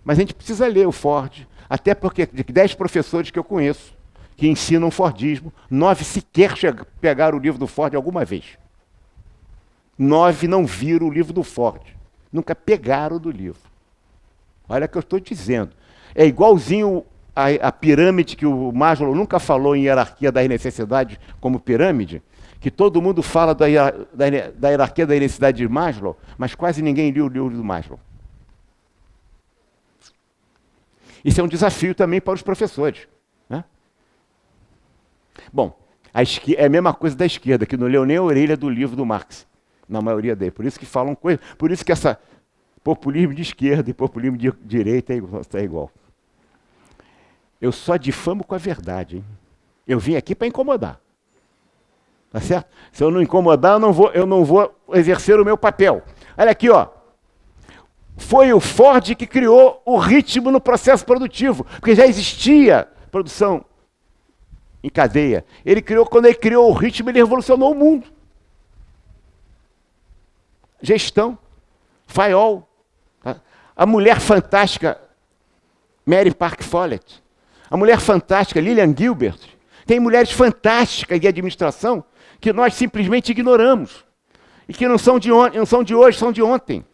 Mas a gente precisa ler o Ford, até porque de 10 professores que eu conheço que ensinam Fordismo, 9 sequer pegaram o livro do Ford alguma vez. 9 não viram o livro do Ford. Nunca pegaram do livro. Olha o que eu estou dizendo. É igualzinho a pirâmide que o Maslow nunca falou em hierarquia das necessidades como pirâmide, que todo mundo fala da hierarquia da necessidade de Maslow, mas quase ninguém leu o livro do Maslow. Isso é um desafio também para os professores. Né? Bom, é a mesma coisa da esquerda, que não leu nem a orelha do livro do Marx, na maioria dele. Por isso que falam coisas, por isso que essa populismo de esquerda e populismo de direita é igual. Eu só difamo com a verdade, hein? Eu vim aqui para incomodar. Tá certo? Se eu não incomodar, eu não vou exercer o meu papel. Olha aqui, ó. Foi o Ford que criou o ritmo no processo produtivo, porque já existia produção em cadeia. Quando ele criou o ritmo, ele revolucionou o mundo. Gestão, Fayol, tá? A mulher fantástica Mary Park Follett, a mulher fantástica Lillian Gilbert. Tem mulheres fantásticas de administração que nós simplesmente ignoramos e que não são de hoje, são de ontem,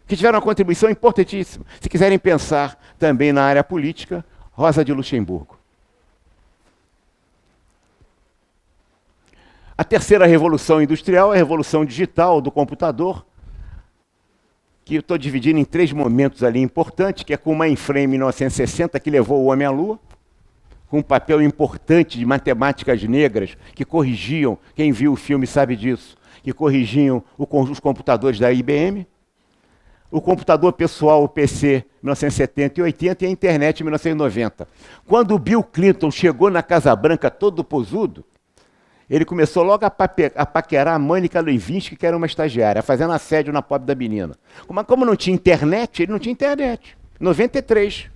que tiveram uma contribuição importantíssima. Se quiserem pensar também na área política, Rosa de Luxemburgo. A terceira revolução industrial é a revolução digital do computador, que eu estou dividindo em 3 momentos ali importantes, que é com o mainframe em 1960, que levou o homem à Lua, com um papel importante de matemáticas negras, que corrigiam, quem viu o filme sabe disso, que corrigiam os computadores da IBM, o computador pessoal, o PC, em 1970 e 80, e a internet em 1990. Quando o Bill Clinton chegou na Casa Branca todo posudo, ele começou logo a paquerar a Mônica Lewinsky, que era uma estagiária, fazendo assédio na pobre da menina. Como não tinha internet, ele não tinha internet. 93.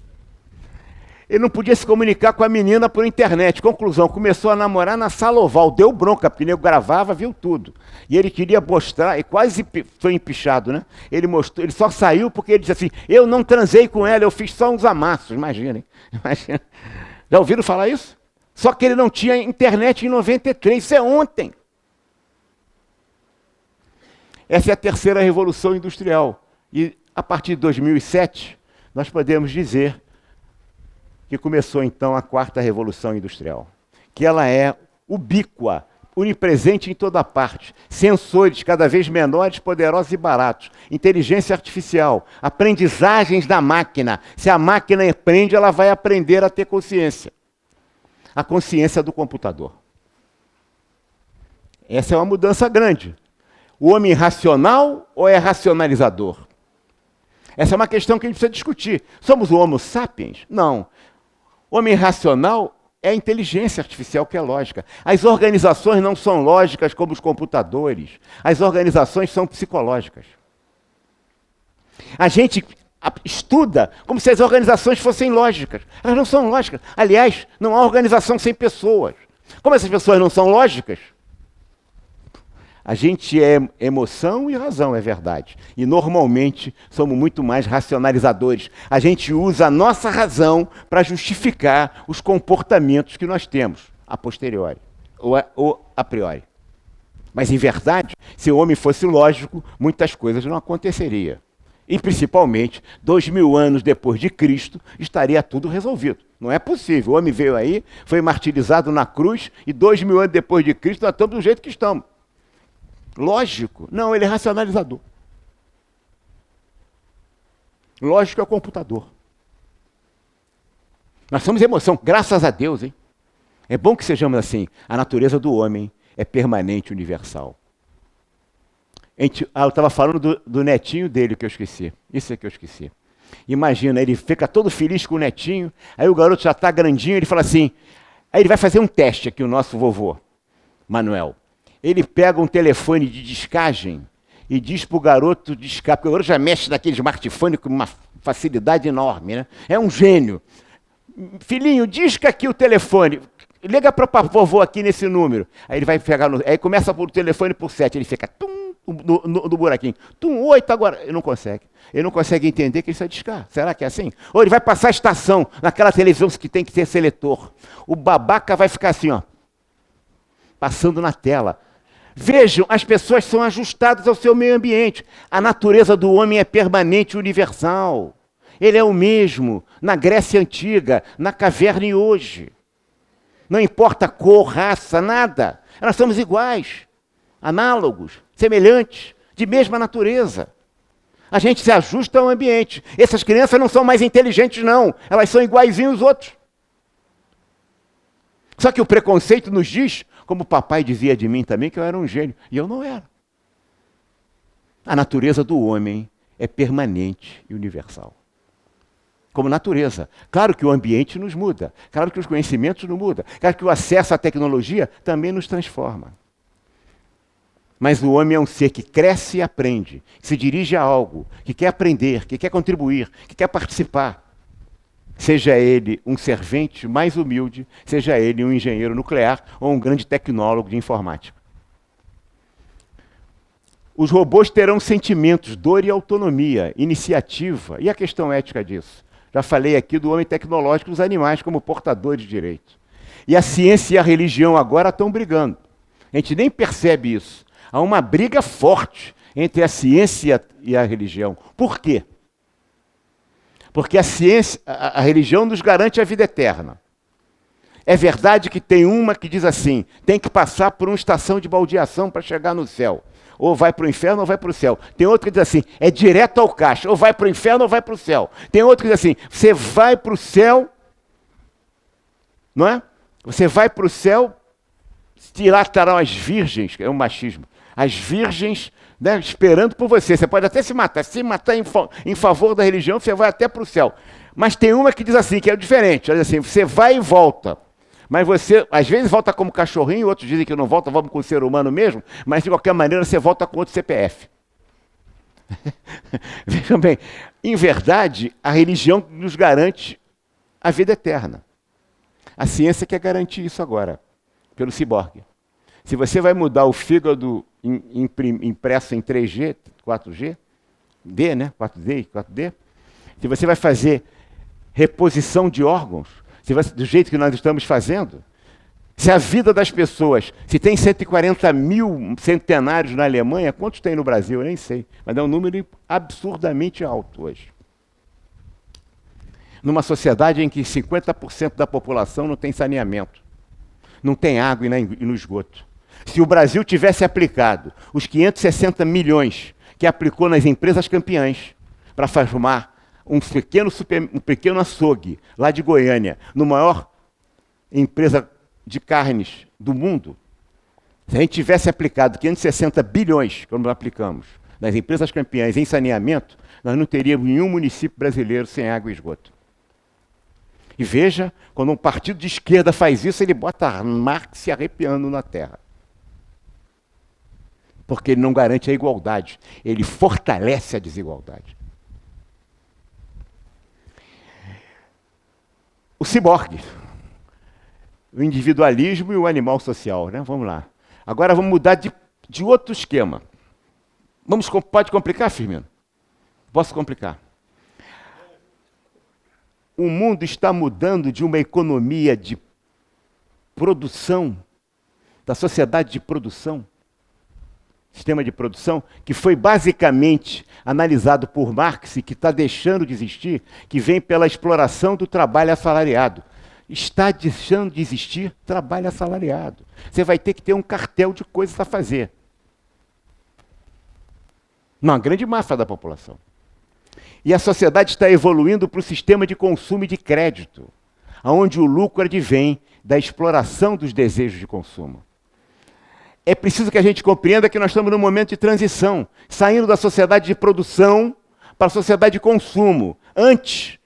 Ele não podia se comunicar com a menina por internet. Conclusão, começou a namorar na sala oval. Deu bronca, porque ele gravava, viu tudo. E ele queria mostrar, e quase foi empichado, né? Ele só saiu porque ele disse assim, eu não transei com ela, eu fiz só uns amassos. Imaginem. Já ouviram falar isso? Só que ele não tinha internet em 93, isso é ontem. Essa é a terceira revolução industrial. E a partir de 2007, nós podemos dizer que começou então a quarta revolução industrial, que ela é ubíqua, onipresente em toda parte, sensores cada vez menores, poderosos e baratos, inteligência artificial, aprendizagens da máquina. Se a máquina aprende, ela vai aprender a ter consciência. A consciência do computador. Essa é uma mudança grande. O homem racional ou é racionalizador? Essa é uma questão que a gente precisa discutir. Somos o Homo sapiens? Não. O homem racional é a inteligência artificial, que é lógica. As organizações não são lógicas como os computadores. As organizações são psicológicas. A gente estuda como se as organizações fossem lógicas. Elas não são lógicas. Aliás, não há organização sem pessoas. Como essas pessoas não são lógicas, a gente é emoção e razão, é verdade. E normalmente somos muito mais racionalizadores. A gente usa a nossa razão para justificar os comportamentos que nós temos, a posteriori, ou a priori. Mas, em verdade, se o homem fosse lógico, muitas coisas não aconteceriam. E, principalmente, 2000 anos depois de Cristo, estaria tudo resolvido. Não é possível. O homem veio aí, foi martirizado na cruz, e 2000 anos depois de Cristo, nós estamos do jeito que estamos. Lógico? Não, ele é racionalizador. Lógico é o computador. Nós somos emoção, graças a Deus, hein? É bom que sejamos assim. A natureza do homem é permanente, universal. Eu estava falando do netinho dele, que eu esqueci. Isso é que eu esqueci. Imagina, ele fica todo feliz com o netinho, aí o garoto já está grandinho, ele fala assim, aí ele vai fazer um teste aqui, o nosso vovô, Manuel. Ele pega um telefone de discagem e diz para o garoto discar, porque o garoto já mexe naquele smartphone com uma facilidade enorme, né? É um gênio. Filhinho, disca aqui o telefone, liga para o vovô aqui nesse número. Aí ele vai pegar, aí começa por telefone por 7, ele fica no buraquinho. 8 agora. Ele não consegue. Ele não consegue entender que isso é discar. Será que é assim? Ou ele vai passar a estação naquela televisão que tem que ter seletor. O babaca vai ficar assim, ó, passando na tela. Vejam, as pessoas são ajustadas ao seu meio ambiente. A natureza do homem é permanente, universal. Ele é o mesmo na Grécia Antiga, na caverna e hoje. Não importa cor, raça, nada. Nós somos iguais, análogos, semelhantes, de mesma natureza. A gente se ajusta ao ambiente. Essas crianças não são mais inteligentes, não. Elas são iguaizinhas aos outros. Só que o preconceito nos diz, como o papai dizia de mim também, que eu era um gênio. E eu não era. A natureza do homem é permanente e universal. Como natureza. Claro que o ambiente nos muda, claro que os conhecimentos nos mudam, claro que o acesso à tecnologia também nos transforma. Mas o homem é um ser que cresce e aprende, que se dirige a algo, que quer aprender, que quer contribuir, que quer participar. Seja ele um servente mais humilde, seja ele um engenheiro nuclear ou um grande tecnólogo de informática. Os robôs terão sentimentos, dor e autonomia, iniciativa. E a questão ética disso? Já falei aqui do homem tecnológico dos animais como portadores de direitos. E a ciência e a religião agora estão brigando. A gente nem percebe isso. Há uma briga forte entre a ciência e a religião. Por quê? Porque a ciência, a religião nos garante a vida eterna. É verdade que tem uma que diz assim, tem que passar por uma estação de baldeação para chegar no céu. Ou vai para o inferno ou vai para o céu. Tem outra que diz assim, é direto ao caixa, ou vai para o inferno ou vai para o céu. Tem outra que diz assim, você vai para o céu, não é? Você vai para o céu, e lá estarão as virgens, que é o machismo, as virgens, né, esperando por você. Você pode até se matar em favor da religião, você vai até para o céu. Mas tem uma que diz assim, que é diferente, ela diz assim, você vai e volta. Mas você, às vezes, volta como cachorrinho, outros dizem que não volta, vamos com o ser humano mesmo, mas de qualquer maneira você volta com outro CPF. Vejam bem, em verdade, a religião nos garante a vida eterna. A ciência quer garantir isso agora, pelo ciborgue. Se você vai mudar o fígado impresso em 3G, 4G, D, né? 4D, 4D, se você vai fazer reposição de órgãos, do jeito que nós estamos fazendo, se a vida das pessoas, se tem 140 mil centenários na Alemanha, quantos tem no Brasil? Eu nem sei, mas é um número absurdamente alto hoje. Numa sociedade em que 50% da população não tem saneamento, não tem água e no esgoto. Se o Brasil tivesse aplicado os 560 milhões que aplicou nas empresas campeãs para formar um pequeno açougue lá de Goiânia, no maior empresa de carnes do mundo, se a gente tivesse aplicado 560 bilhões, como aplicamos, nas empresas campeãs em saneamento, nós não teríamos nenhum município brasileiro sem água e esgoto. E veja, quando um partido de esquerda faz isso, ele bota Marx se arrepiando na terra. Porque ele não garante a igualdade, ele fortalece a desigualdade. O ciborgue, o individualismo e o animal social, né? Vamos lá. Agora vamos mudar de outro esquema. Pode complicar, Firmino? Posso complicar? O mundo está mudando de uma economia de produção, da sociedade de produção, sistema de produção, que foi basicamente analisado por Marx e que está deixando de existir, que vem pela exploração do trabalho assalariado. Está deixando de existir trabalho assalariado. Você vai ter que ter um cartel de coisas a fazer. Uma grande massa da população. E a sociedade está evoluindo para o sistema de consumo e de crédito, onde o lucro advém da exploração dos desejos de consumo. É preciso que a gente compreenda que nós estamos num momento de transição, saindo da sociedade de produção para a sociedade de consumo. Antes,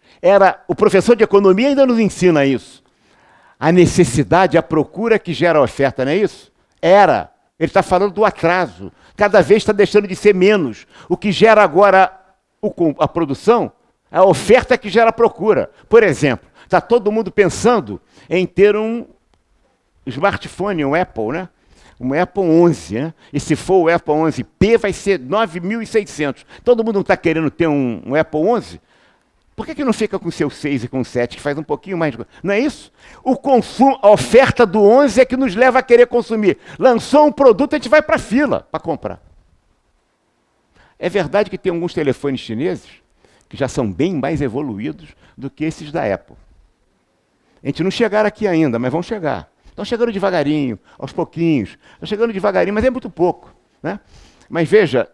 o professor de economia ainda nos ensina isso. A necessidade, a procura que gera a oferta, não é isso? Ele está falando do atraso. Cada vez está deixando de ser menos. O que gera agora a produção é a oferta que gera a procura. Por exemplo, está todo mundo pensando em ter um smartphone, um Apple, né? Um Apple 11, né? E se for o Apple 11P, vai ser 9.600. Todo mundo não está querendo ter um Apple 11? Por que não fica com o seu 6 e com o 7, que faz um pouquinho mais de... Não é isso? O consumo, a oferta do 11 é que nos leva a querer consumir. Lançou um produto, a gente vai para a fila para comprar. É verdade que tem alguns telefones chineses que já são bem mais evoluídos do que esses da Apple. A gente não chegaram aqui ainda, mas vão chegar. Estão chegando devagarinho, aos pouquinhos. Estão chegando devagarinho, mas é muito pouco, né? Mas veja,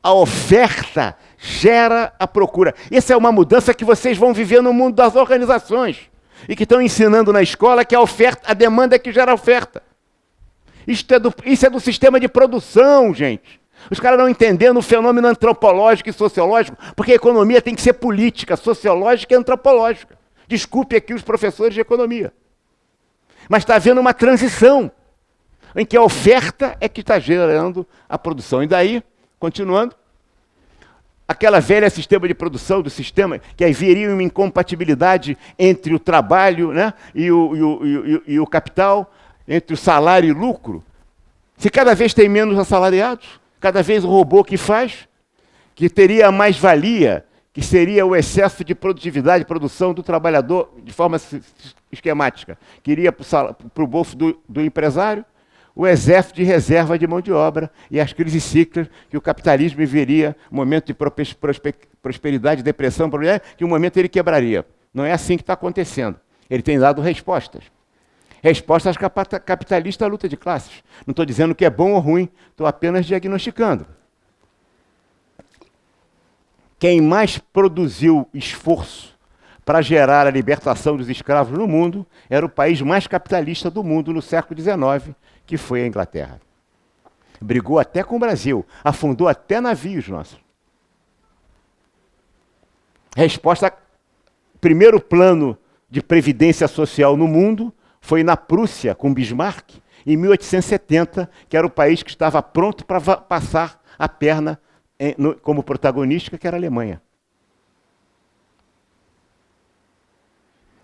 a oferta gera a procura. Essa é uma mudança que vocês vão viver no mundo das organizações e que estão ensinando na escola que a demanda é que gera a oferta. Isso é do sistema de produção, gente. Os caras não entendendo o fenômeno antropológico e sociológico, porque a economia tem que ser política, sociológica e antropológica. Desculpe aqui os professores de economia. Mas está havendo uma transição, em que a oferta é que está gerando a produção. E daí, continuando, aquela velha sistema de produção, do sistema, que haveria uma incompatibilidade entre o trabalho, né, e o capital, entre o salário e lucro. Se cada vez tem menos assalariados, cada vez o robô que faz, que teria a mais-valia, que seria o excesso de produtividade, produção do trabalhador, de forma esquemática, que iria para o bolso do empresário, o exército de reserva de mão de obra e as crises cíclicas que o capitalismo viveria, um momento de prosperidade, depressão, que um momento ele quebraria. Não é assim que está acontecendo. Ele tem dado respostas. Respostas capitalistas à luta de classes. Não estou dizendo que é bom ou ruim, estou apenas diagnosticando. Quem mais produziu esforço para gerar a libertação dos escravos no mundo era o país mais capitalista do mundo no século XIX, que foi a Inglaterra. Brigou até com o Brasil, afundou até navios nossos. Resposta, primeiro plano de previdência social no mundo foi na Prússia, com Bismarck, em 1870, que era o país que estava pronto para passar a perna como protagonista, que era a Alemanha.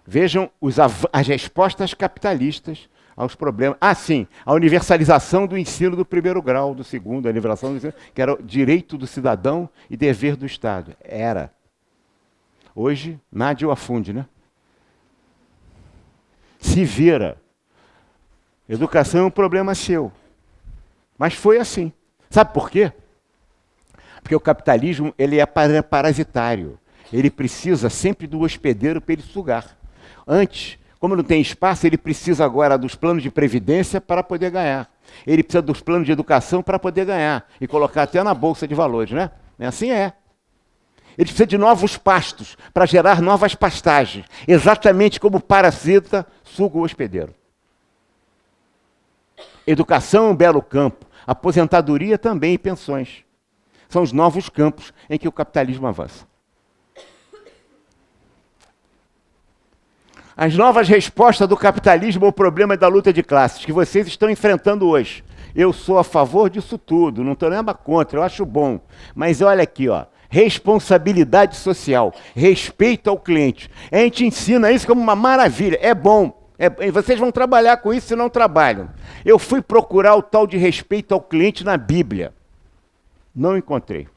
Vejam as respostas capitalistas aos problemas. Ah, sim, a universalização do ensino do primeiro grau, do segundo, a universalização do ensino, que era o direito do cidadão e dever do Estado. Era. Hoje, nada o afunde, né? Se vira. Educação é um problema seu. Mas foi assim. Sabe por quê? Porque o capitalismo ele é parasitário. Ele precisa sempre do hospedeiro para ele sugar. Antes, como não tem espaço, ele precisa agora dos planos de previdência para poder ganhar. Ele precisa dos planos de educação para poder ganhar. E colocar até na bolsa de valores, né? Assim é. Ele precisa de novos pastos para gerar novas pastagens, exatamente como o parasita suga o hospedeiro. Educação é um belo campo, aposentadoria também e pensões. São os novos campos em que o capitalismo avança. As novas respostas do capitalismo ao problema da luta de classes que vocês estão enfrentando hoje. Eu sou a favor disso tudo, não estou nada contra, eu acho bom. Mas olha aqui, ó. Responsabilidade social, respeito ao cliente. A gente ensina isso como uma maravilha, é bom. Vocês vão trabalhar com isso se não trabalham. Eu fui procurar o tal de respeito ao cliente na Bíblia. Não encontrei.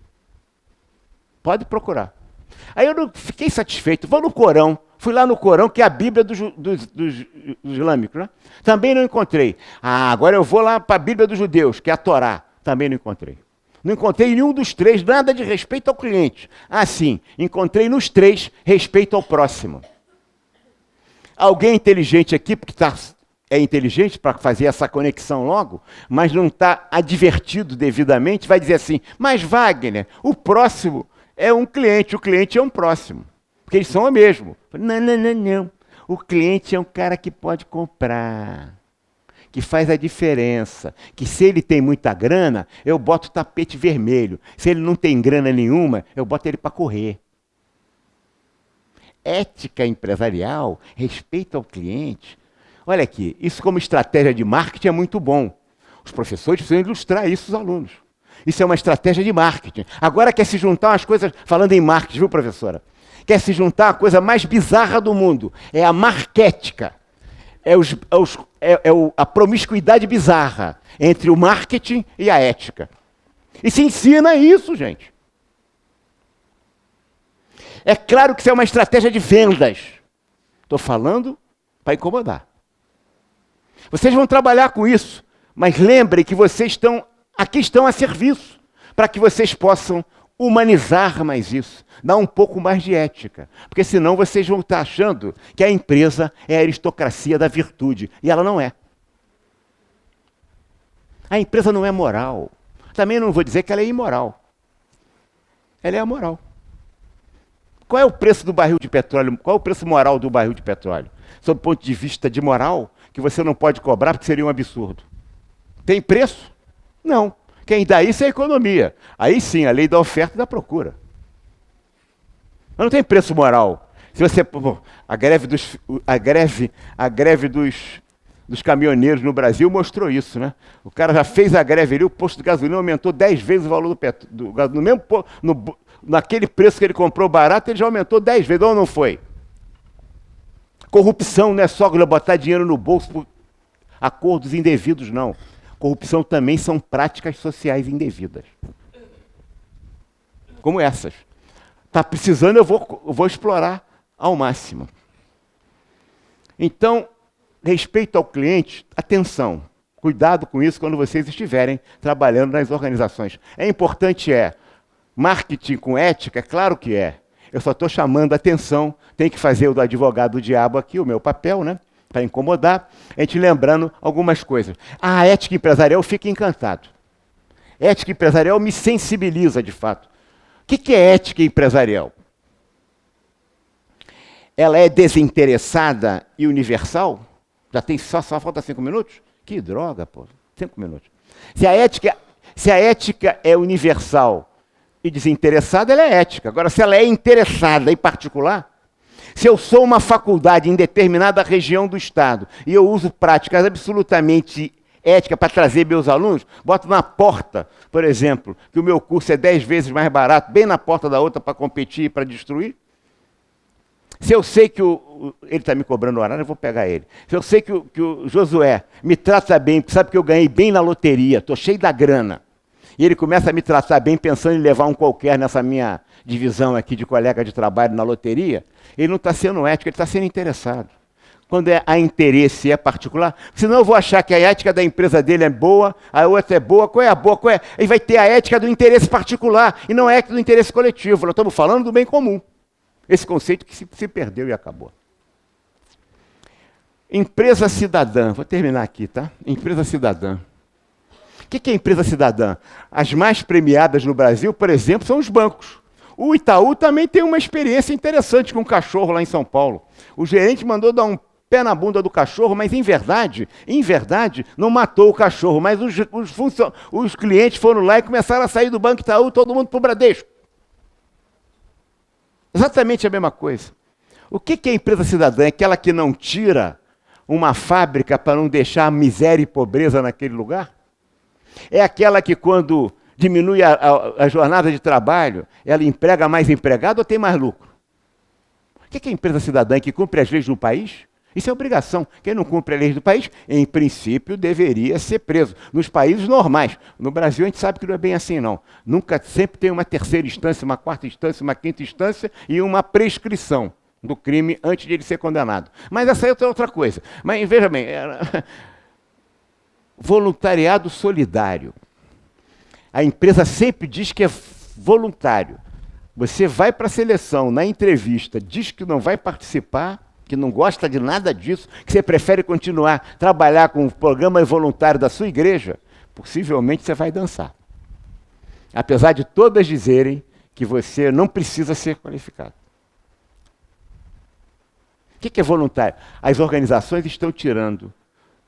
Pode procurar. Aí eu não fiquei satisfeito, vou no Corão. Fui lá no Corão, que é a Bíblia dos islâmicos, né? Também não encontrei. Agora eu vou lá para a Bíblia dos judeus, que é a Torá. Também não encontrei. Não encontrei em nenhum dos três nada de respeito ao cliente. Sim, encontrei nos três respeito ao próximo. Alguém inteligente aqui, porque é inteligente para fazer essa conexão logo, mas não está advertido devidamente, vai dizer assim, mas Wagner, o próximo é um cliente, o cliente é um próximo. Porque eles são o mesmo. Não. O cliente é um cara que pode comprar, que faz a diferença, que se ele tem muita grana, eu boto o tapete vermelho. Se ele não tem grana nenhuma, eu boto ele para correr. Ética empresarial, respeito ao cliente. Olha aqui, isso como estratégia de marketing é muito bom. Os professores precisam ilustrar isso aos alunos. Isso é uma estratégia de marketing. Agora quer se juntar umas coisas, falando em marketing, viu, professora? Quer se juntar a coisa mais bizarra do mundo. É a marquética. A promiscuidade bizarra entre o marketing e a ética. E se ensina isso, gente. É claro que isso é uma estratégia de vendas. Estou falando para incomodar. Vocês vão trabalhar com isso, mas lembrem que vocês estão a serviço, para que vocês possam humanizar mais isso, dar um pouco mais de ética. Porque senão vocês vão estar achando que a empresa é a aristocracia da virtude. E ela não é. A empresa não é moral. Também não vou dizer que ela é imoral. Ela é amoral. Qual é o preço do barril de petróleo? Qual é o preço moral do barril de petróleo? Sob o ponto de vista de moral, que você não pode cobrar porque seria um absurdo. Tem preço? Não. Quem dá isso é a economia. Aí sim, a lei da oferta e da procura. Mas não tem preço moral. Se você, a greve dos caminhoneiros no Brasil mostrou isso, né? O cara já fez a greve ali, o posto de gasolina aumentou 10 vezes o valor do gás. Naquele preço que ele comprou barato, ele já aumentou 10 vezes, ou não foi? Corrupção não é só botar dinheiro no bolso por acordos indevidos, não. Corrupção também são práticas sociais indevidas. Como essas. Está precisando, eu vou explorar ao máximo. Então, respeito ao cliente, atenção. Cuidado com isso quando vocês estiverem trabalhando nas organizações. É importante, marketing com ética? É claro que é. Eu só estou chamando a atenção, tem que fazer o do advogado do diabo aqui, o meu papel, né? Para incomodar, a gente lembrando algumas coisas. A ética empresarial, eu fico encantado. Ética empresarial me sensibiliza, de fato. O que é ética empresarial? Ela é desinteressada e universal? Já tem só falta 5 minutos? Que droga, pô. 5 minutos. Se a ética é universal e desinteressada, ela é ética. Agora, se ela é interessada e particular, se eu sou uma faculdade em determinada região do Estado e eu uso práticas absolutamente éticas para trazer meus alunos, boto na porta, por exemplo, que o meu curso é 10 vezes mais barato, bem na porta da outra para competir e para destruir. Se eu sei que ele está me cobrando horário, eu vou pegar ele. Se eu sei que o Josué me trata bem, sabe que eu ganhei bem na loteria, estou cheio da grana, e ele começa a me tratar bem pensando em levar um qualquer nessa minha divisão aqui de colega de trabalho na loteria, ele não está sendo ético, ele está sendo interessado. Quando há interesse e é particular, senão eu vou achar que a ética da empresa dele é boa, a outra é boa, qual é a boa, qual é? Aí vai ter a ética do interesse particular, e não a ética do interesse coletivo. Nós estamos falando do bem comum. Esse conceito que se perdeu e acabou. Empresa cidadã, vou terminar aqui, tá? Empresa cidadã. O que é empresa cidadã? As mais premiadas no Brasil, por exemplo, são os bancos. O Itaú também tem uma experiência interessante com um cachorro lá em São Paulo. O gerente mandou dar um pé na bunda do cachorro, mas em verdade, não matou o cachorro, mas os clientes foram lá e começaram a sair do Banco Itaú, todo mundo para o Bradesco. Exatamente a mesma coisa. O que é empresa cidadã? É aquela que não tira uma fábrica para não deixar miséria e pobreza naquele lugar? É aquela que, quando diminui a jornada de trabalho, ela emprega mais empregado ou tem mais lucro? O que é empresa cidadã? Que cumpre as leis do país? Isso é obrigação. Quem não cumpre as leis do país, em princípio, deveria ser preso. Nos países normais. No Brasil, a gente sabe que não é bem assim, não. Sempre tem uma terceira instância, uma quarta instância, uma quinta instância e uma prescrição do crime antes de ele ser condenado. Mas essa é outra coisa. Mas veja bem, voluntariado solidário. A empresa sempre diz que é voluntário. Você vai para a seleção, na entrevista, diz que não vai participar, que não gosta de nada disso, que você prefere continuar trabalhar com o programa voluntário da sua igreja, possivelmente você vai dançar. Apesar de todas dizerem que você não precisa ser qualificado. O que é voluntário? As organizações estão tirando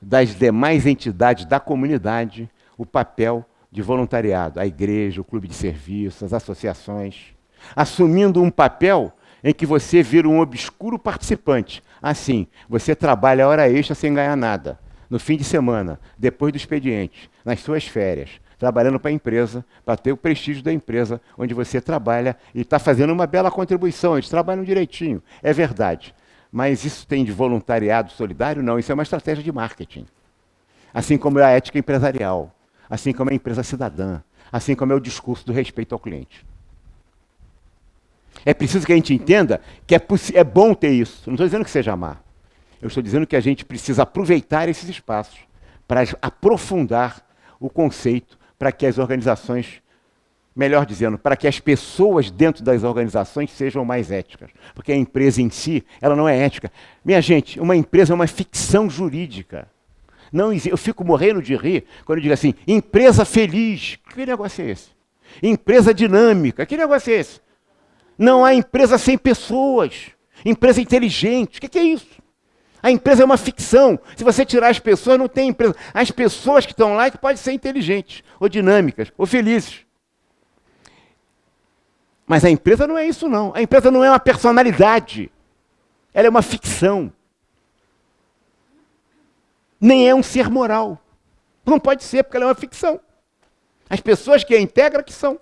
das demais entidades da comunidade o papel de voluntariado. A igreja, o clube de serviço, as associações, assumindo um papel em que você vira um obscuro participante. Assim, você trabalha hora extra sem ganhar nada, no fim de semana, depois do expediente, nas suas férias, trabalhando para a empresa, para ter o prestígio da empresa onde você trabalha e está fazendo uma bela contribuição, eles trabalham direitinho, é verdade. Mas isso tem de voluntariado solidário? Não, isso é uma estratégia de marketing. Assim como é a ética empresarial, assim como é a empresa cidadã, assim como é o discurso do respeito ao cliente. É preciso que a gente entenda que é bom ter isso. Não estou dizendo que seja má. Eu estou dizendo que a gente precisa aproveitar esses espaços para aprofundar o conceito, para que as organizações, melhor dizendo, para que as pessoas dentro das organizações sejam mais éticas. Porque a empresa em si, ela não é ética. Minha gente, uma empresa é uma ficção jurídica. Não, eu fico morrendo de rir quando eu digo assim, empresa feliz. Que negócio é esse? Empresa dinâmica. Que negócio é esse? Não há empresa sem pessoas. Empresa inteligente. O que é isso? A empresa é uma ficção. Se você tirar as pessoas, não tem empresa. As pessoas que estão lá podem ser inteligentes, ou dinâmicas, ou felizes. Mas a empresa não é isso, não. A empresa não é uma personalidade. Ela é uma ficção. Nem é um ser moral. Não pode ser, porque ela é uma ficção. As pessoas que a integram que são.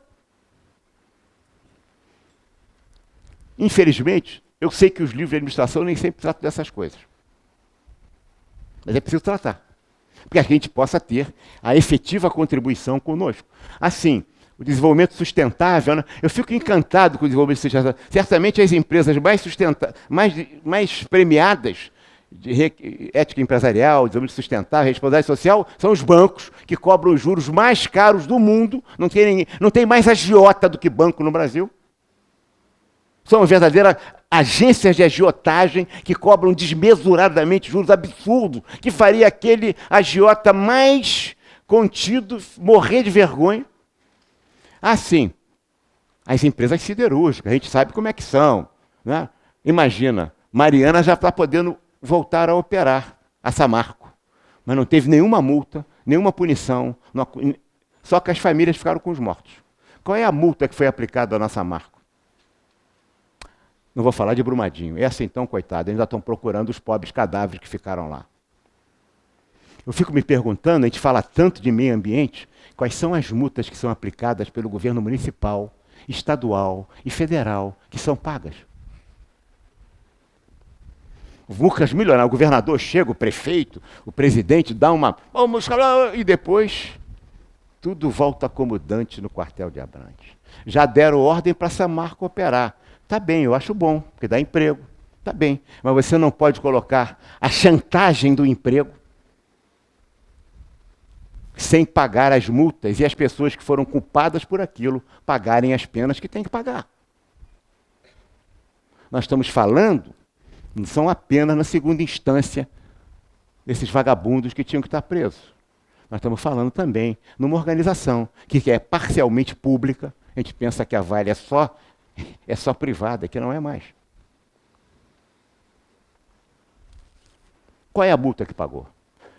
Infelizmente, eu sei que os livros de administração nem sempre tratam dessas coisas. Mas é preciso tratar. Para que a gente possa ter a efetiva contribuição conosco. Assim, o desenvolvimento sustentável, né? Eu fico encantado com o desenvolvimento sustentável. Certamente as empresas mais premiadas de ética empresarial, desenvolvimento sustentável, responsabilidade social, são os bancos que cobram os juros mais caros do mundo. Não tem mais agiota do que banco no Brasil. São verdadeiras agências de agiotagem que cobram desmesuradamente juros absurdos, que faria aquele agiota mais contido morrer de vergonha. Assim, as empresas siderúrgicas, a gente sabe como é que são. Né? Imagina, Mariana já está podendo voltar a operar, a Samarco, mas não teve nenhuma multa, nenhuma punição, só que as famílias ficaram com os mortos. Qual é a multa que foi aplicada na Samarco? Não vou falar de Brumadinho. Essa então, coitada, ainda estão procurando os pobres cadáveres que ficaram lá. Eu fico me perguntando, a gente fala tanto de meio ambiente, quais são as multas que são aplicadas pelo governo municipal, estadual e federal, que são pagas. Multas milionárias, o governador chega, o prefeito, o presidente dá uma... e depois tudo volta como Dante no quartel de Abrantes. Já deram ordem para Samarco operar. Tá bem, eu acho bom, porque dá emprego. Tá bem, mas você não pode colocar a chantagem do emprego sem pagar as multas e as pessoas que foram culpadas por aquilo pagarem as penas que têm que pagar. Nós estamos falando, não são apenas na segunda instância desses vagabundos que tinham que estar presos. Nós estamos falando também numa organização que é parcialmente pública. A gente pensa que a Vale é só privada, que não é mais. Qual é a multa que pagou?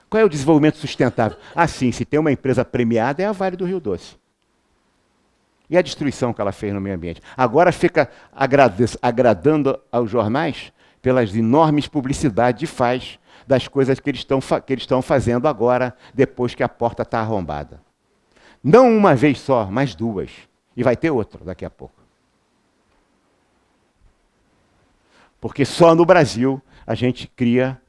Qual é o desenvolvimento sustentável? Sim, se tem uma empresa premiada, é a Vale do Rio Doce. E a destruição que ela fez no meio ambiente? Agora fica agradando aos jornais pelas enormes publicidades que faz das coisas que eles estão fazendo agora, depois que a porta está arrombada. Não uma vez só, mas duas. E vai ter outra daqui a pouco. Porque só no Brasil a gente cria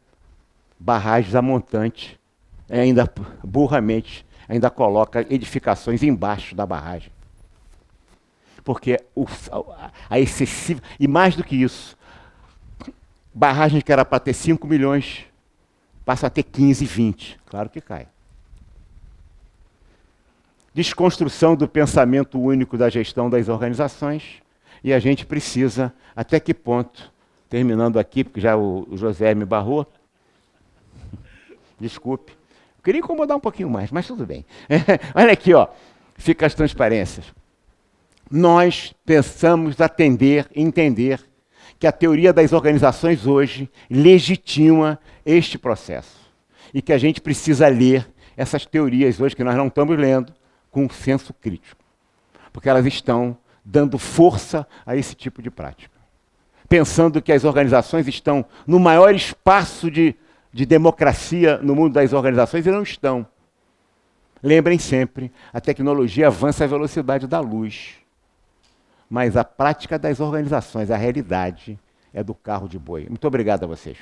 barragens a montante, ainda burramente, ainda coloca edificações embaixo da barragem. Porque a excessiva... E mais do que isso, barragem que era para ter 5 milhões, passa a ter 15, 20. Claro que cai. Desconstrução do pensamento único da gestão das organizações, e a gente precisa, até que ponto, terminando aqui, porque já o José me barrou, desculpe, eu queria incomodar um pouquinho mais, mas tudo bem. Olha aqui, ó, fica as transparências. Nós pensamos atender, entender que a teoria das organizações hoje legitima este processo. E que a gente precisa ler essas teorias hoje, que nós não estamos lendo, com um senso crítico. Porque elas estão dando força a esse tipo de prática. Pensando que as organizações estão no maior espaço de democracia no mundo das organizações, e não estão. Lembrem sempre, a tecnologia avança à velocidade da luz. Mas a prática das organizações, a realidade, é do carro de boi. Muito obrigado a vocês.